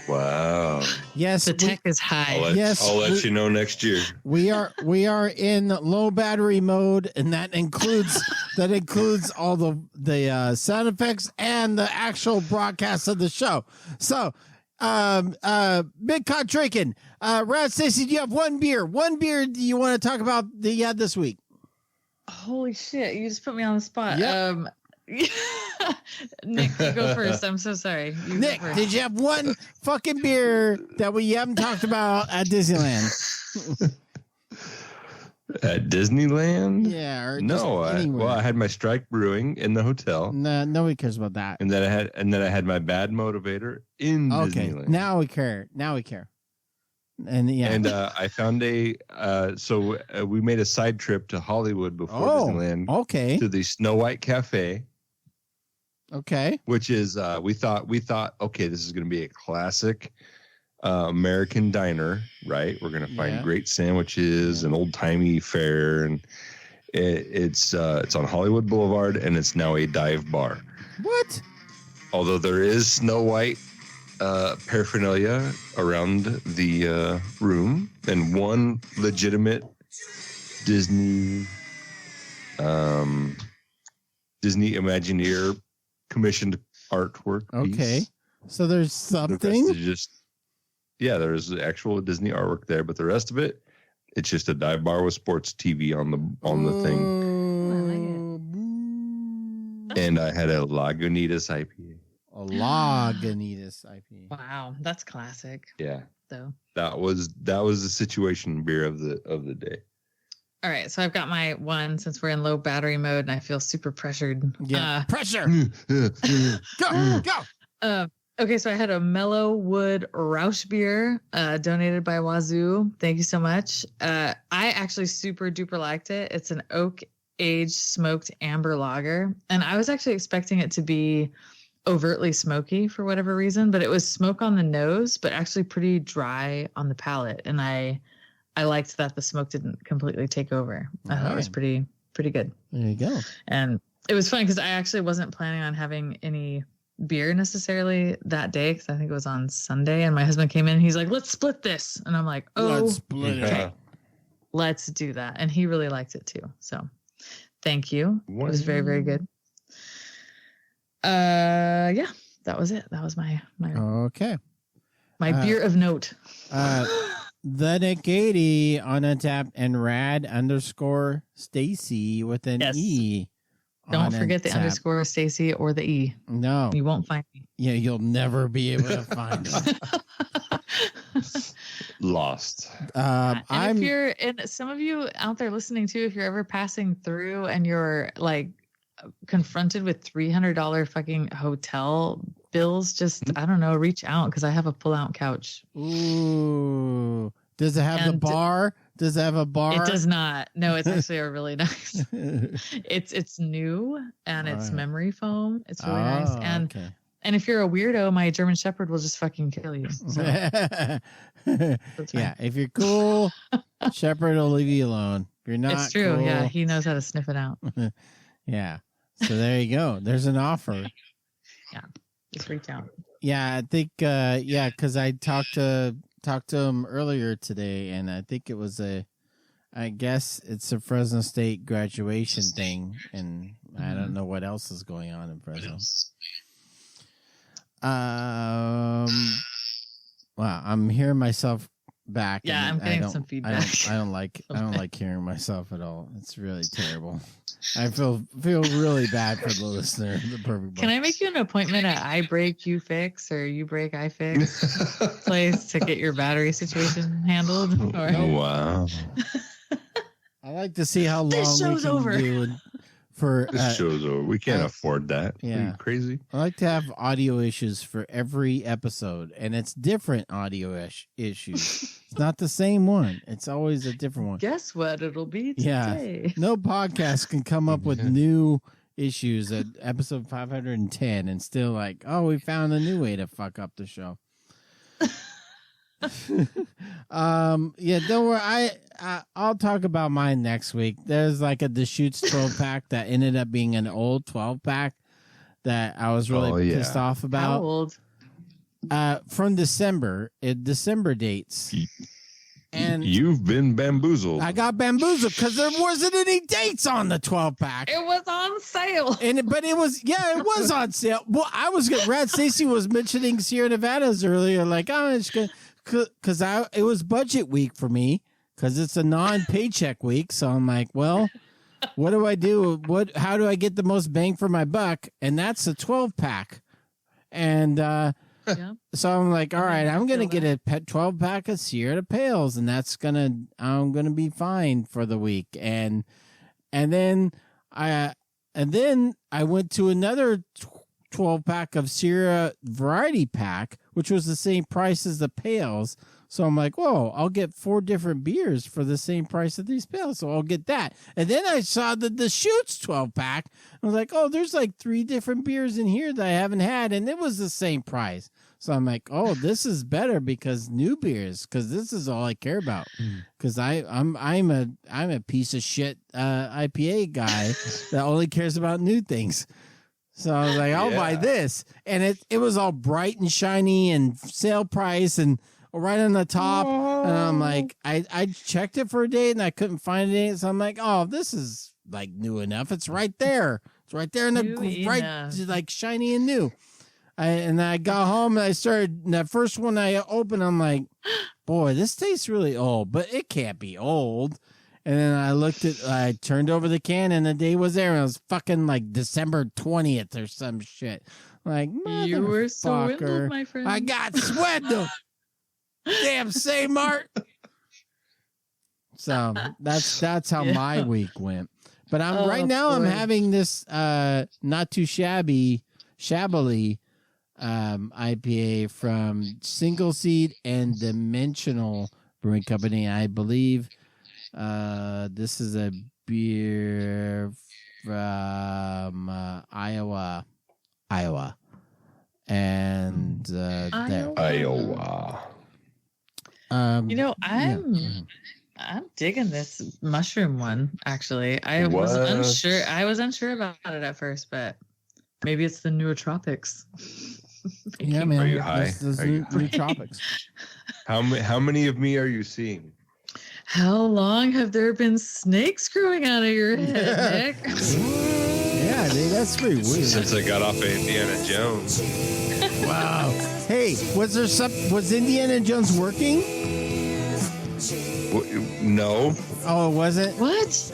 Wow. Yes, the tech is high. I'll let you know next year. We are in low battery mode, and that includes all the sound effects and the actual broadcast of the show. So, Big Cod drinking. Rad Stacey, do you have one beer? One beer do you want to talk about that you had this week? Holy shit! You just put me on the spot. Yep. Nick, you go first. I'm so sorry. Nick, did you have one fucking beer that we haven't talked about at Disneyland? At Disneyland? Yeah. Or no. I had my Strike Brewing in the hotel. No, nobody cares about that. And then I had my Bad Motivator in Disneyland. Now we care. And yeah. And I found so we made a side trip to Hollywood before Disneyland. Okay. To the Snow White Cafe. Okay. Which is we thought okay, this is going to be a classic American diner, right? We're going to find great sandwiches and old timey fare, and it's on Hollywood Boulevard, and it's now a dive bar. What? Although there is Snow White paraphernalia around the room, and one legitimate Disney Imagineer commissioned artwork piece. Okay, so there's something. There's actual Disney artwork there, but the rest of it, it's just a dive bar with sports TV on the thing. I like it. And I had a Lagunitas IPA. A Lagunitas IPA. Wow, that's classic. Yeah. Though. That was the situation beer of the day. All right, so I've got my one since we're in low battery mode and I feel super pressured. Yeah, pressure. Go. Okay, so I had a Mellow Wood Rausch beer donated by Wazoo. Thank you so much. I actually super duper liked it. It's an oak aged smoked amber lager, and I was actually expecting it to be overtly smoky for whatever reason, but it was smoke on the nose, but actually pretty dry on the palate, and I liked that the smoke didn't completely take over. I thought it was pretty good. There you go. And it was fun because I actually wasn't planning on having any beer necessarily that day, because I think it was on Sunday, and my husband came in and he's like, let's split this. And I'm like, let's split it. Okay. Let's do that. And he really liked it too. So thank you. It was very, very good. Yeah, that was it. That was my beer of note. The Nick 80 on Untapped and Rad _ Stacey with an E. Don't forget the underscore Stacey or the E. No. You won't find me. Yeah, you'll never be able to find me. Lost. If you're, and some of you out there listening too, if you're ever passing through and you're like confronted with $300 fucking hotel bills, just, I don't know, reach out because I have a pull-out couch. Ooh. Does it have the bar? Does it have a bar? It does not. No, it's actually a really nice. It's new and it's memory foam. It's really nice. And and if you're a weirdo, my German Shepherd will just fucking kill you. So. Yeah, if you're cool, Shepherd will leave you alone. If you're not, it's true. Cool, yeah, he knows how to sniff it out. Yeah. So there you go. There's an offer. Yeah, just reach out. Yeah, I think because I talked to him earlier today, and I think it was I guess it's a Fresno State graduation thing, and I don't know what else is going on in Fresno. Well, I'm hearing myself back. Yeah, I'm getting some feedback. I don't like hearing myself at all. It's really terrible. I feel really bad for the listener. The perfect. Can I make you an appointment at I Break You Fix or You Break I Fix place to get your battery situation handled? Or... Wow. I like to see how long this show's over. Do for this show's over. We can't afford that. Yeah, are you crazy. I like to have audio issues for every episode, and it's different audio issues. It's not the same one. It's always a different one. Guess what it'll be today? Yeah, no podcast can come up with new issues at episode 510 and still like, oh, we found a new way to fuck up the show. Yeah, don't worry. I'll talk about mine next week. There's like a Deschutes 12 pack that ended up being an old 12 pack that I was really pissed off about. How old? From December dates. And you've been bamboozled. I got bamboozled because there wasn't any dates on the 12 pack. It was on sale. But it was on sale. Well, Rad Stacey was mentioning Sierra Nevadas earlier, like, I'm just gonna, because it was budget week for me because it's a non-paycheck week. So I'm like, well, what do I do? How do I get the most bang for my buck? And that's a 12 pack. And so I'm like, all right, I'm gonna get a 12 pack of Sierra Pales, and I'm gonna be fine for the week. And then I went to another 12 pack of Sierra Variety Pack, which was the same price as the Pales. So I'm like, whoa, I'll get 4 different beers for the same price of these Pales. So I'll get that. And then I saw the Deschutes 12 pack. I was like, oh, there's like 3 different beers in here that I haven't had. And it was the same price. So I'm like, oh, this is better because new beers, because this is all I care about. Because I'm a piece of shit IPA guy that only cares about new things. So I was like, I'll buy this. And it was all bright and shiny and sale price and right on the top. Whoa. And I'm like, I checked it for a day and I couldn't find it. So I'm like, oh, this is like new enough. It's right there. It's right there in the right, like shiny and new. And I got home and I started, that first one I opened, I'm like, boy, this tastes really old, but it can't be old. And then I turned over the can and the day was there and it was fucking like December 20th or some shit. Like, you were swindled, my friend. I got swindled. Damn, say Mart. So that's how my week went. But right now I'm having this not too shabbily IPA from Single Seed and Dimensional Brewing Company. I believe this is a beer from Iowa. And Iowa. I'm digging this mushroom one, actually. I was unsure about it at first, but maybe it's the nootropics. Yeah, man. Are you high? Nootropics. How many of me are you seeing? How long have there been snakes growing out of your head, Nick? Yeah, dude, that's pretty weird. Since I got off of Indiana Jones. Wow. Hey, was Indiana Jones working? No. Oh, was it? What?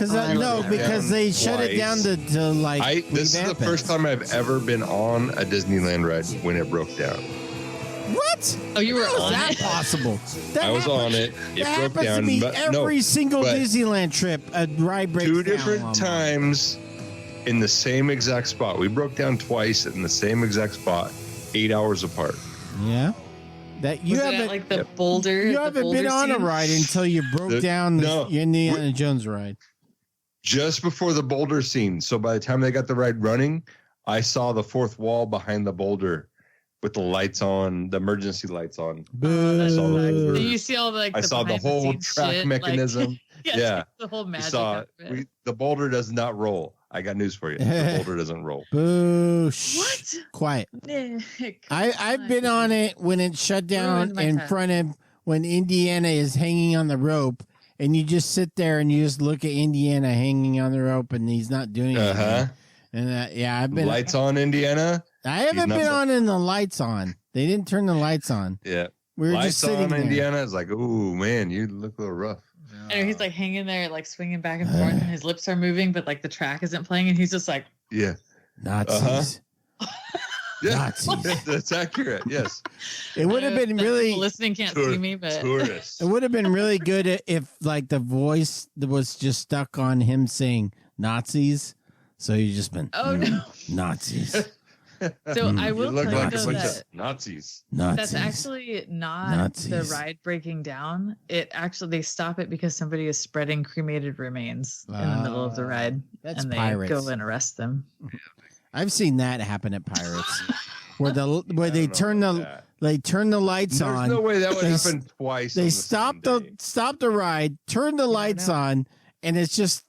Because they shut it down to like. This is the first time I've ever been on a Disneyland ride when it broke down. What? Oh, you were on that it? possible? I was on it. It that broke down. To me but every single Disneyland trip, a ride breaks down. 2 different times in the same exact spot. We broke down twice in the same exact spot, 8 hours apart. Yeah. That you haven't like the boulder. You haven't been on a ride until you broke down the Indiana Jones ride. Just before the boulder scene. So by the time they got the ride running, I saw the fourth wall behind the boulder with the lights on, the emergency lights on. So you see all the I saw the whole track shit, mechanism. Like, yeah, the whole magic. The boulder does not roll. I got news for you. The boulder doesn't roll. Boo! What? Quiet. I've been on it when it shut down in front of when Indiana is hanging on the rope, and you just sit there and you just look at Indiana hanging on the rope, and he's not doing anything. And I've been lights on Indiana. I haven't been on in the lights on. They didn't turn the lights on. Yeah, we were just sitting on there. Indiana is like, oh man, you look a little rough. And he's like hanging there, like swinging back and forth, and his lips are moving, but like the track isn't playing, and he's just like, Nazis. Yeah, Nazis. That's accurate. Yes, it would have been really people listening can't see me, but tourists. It would have been really good if like the voice was just stuck on him saying Nazis, so you just been Nazis. So I will look tell like you a though bunch that of Nazis. that's actually not Nazis. the ride breaking down. It actually they stop it because somebody is spreading cremated remains in the middle of the ride, that's and they pirates. go and arrest them. I've seen that happen at Pirates, where they turn the lights on. There's no way that would happen twice. They stop the ride, turn the lights on, and it's just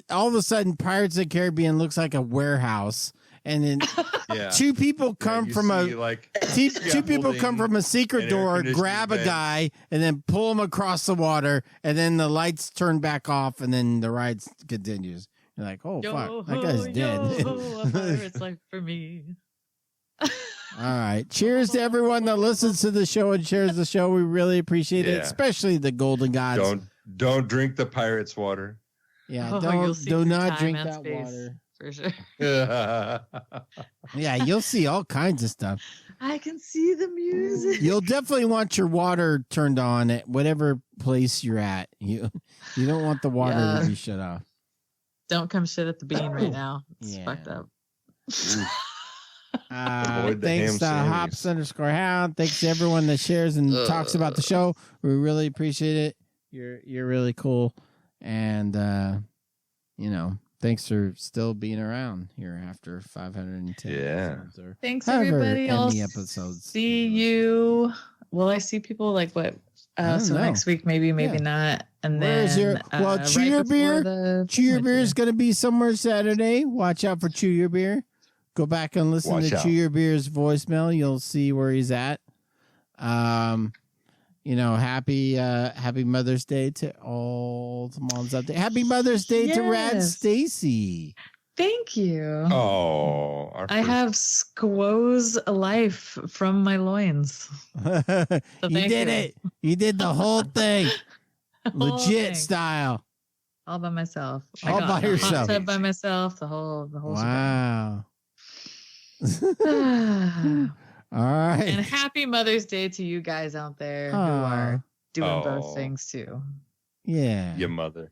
all of a sudden Pirates of the Caribbean looks like a warehouse. And then two people come from two people come from a secret door, grab a guy, and then pull him across the water, and then the lights turn back off, and then the ride continues. You're like, oh fuck, that guy's dead. A pirate's life for me. All right, cheers to everyone that listens to the show and shares the show. We really appreciate it, especially the Golden Gods. Don't drink the pirates' water. Yeah, do not drink that water. For sure. Yeah, you'll see all kinds of stuff. I can see the music. You'll definitely want your water turned on at whatever place you're at. You don't want the water to be shut off. Don't come shit at the bean right now. It's fucked up. Thanks to Hops_Hound. Thanks to everyone that shares and talks about the show. We really appreciate it. You're really cool, and thanks for still being around here after 510 episodes. Or thanks, everybody. I'll episodes. See you. Will I see people like what? So next week, maybe not. And where's then Chew Your Beer? Chew Your Beer is going to be somewhere Saturday. Watch out for Chew Your Beer. Go back and listen to Chew Your Beer's voicemail. You'll see where he's at. Happy Mother's Day to all the moms out there. Happy Mother's Day to Rad Stacey. Thank you. Oh, I have squoze life from my loins. So you did it. You did the whole thing. Legit thing. Style. All by myself. All by yourself. Hot tub by myself. The whole. Wow. All right. And happy Mother's Day to you guys out there who are doing both things too. Yeah. Your mother.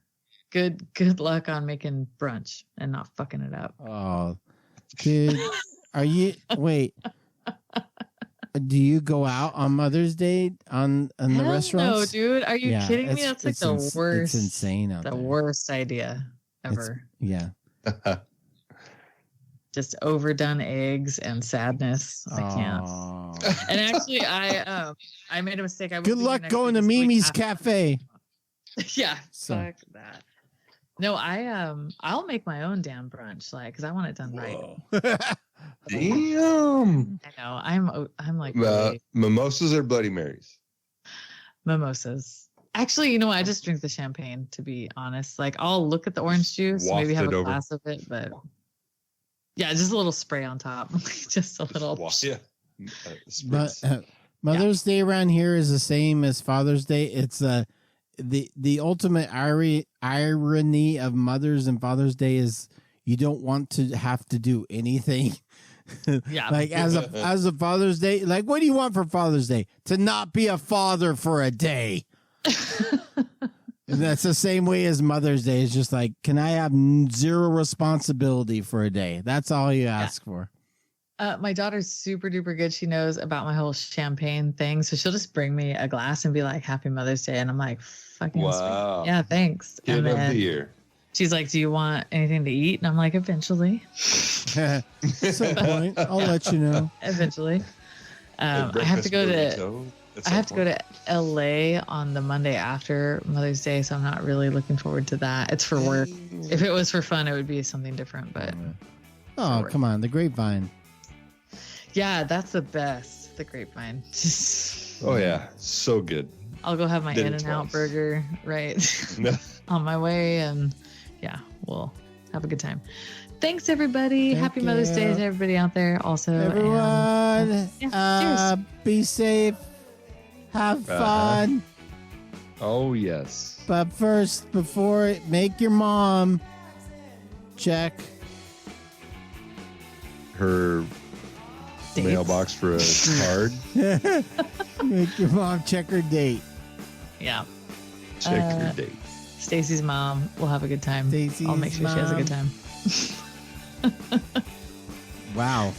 Good luck on making brunch and not fucking it up. Oh, dude. Wait. Do you go out on Mother's Day on the restaurants? No, dude. Are you kidding me? That's like the worst. It's insane out there. The worst idea ever. Just overdone eggs and sadness. I can't. And actually, I made a mistake. Good luck going to Mimi's Cafe. Yeah, fuck that. No, I'll make my own damn brunch, because I want it done right. Damn. I know. I'm like mimosas or Bloody Marys? Mimosas. Actually, I just drink the champagne. To be honest, I'll look at the orange juice, maybe have a glass of it, but. Yeah, just a little spray on top. Just a little. Mother's Day around here is the same as Father's Day. It's the ultimate irony of Mother's and Father's Day is you don't want to have to do anything. Yeah. Like as a Father's Day, like what do you want for Father's Day? To not be a father for a day. And that's the same way as Mother's Day. It's just like, can I have zero responsibility for a day? That's all you ask for. My daughter's super duper good. She knows about my whole champagne thing. So she'll just bring me a glass and be like, Happy Mother's Day. And I'm like, fucking wow. sweet. Yeah, thanks. Kid of the year. She's like, do you want anything to eat? And I'm like, eventually. At some point, I'll let you know. Eventually. I have to go to LA on the Monday after Mother's Day, so I'm not really looking forward to that. It's for work. If it was for fun, it would be something different, but oh, come on, the Grapevine. Yeah, that's the best. The Grapevine. Oh yeah, so good. I'll go have my In-N-Out burger on my way, and yeah, we'll have a good time. Thanks, everybody. Happy Mother's Day to everybody out there. Also, everyone, cheers. Be safe. Have fun. Oh, yes. But first, make your mom check her mailbox for a card. Make your mom check her date. Yeah. Check her date. Stacey's mom will have a good time. I'll make sure she has a good time. Wow.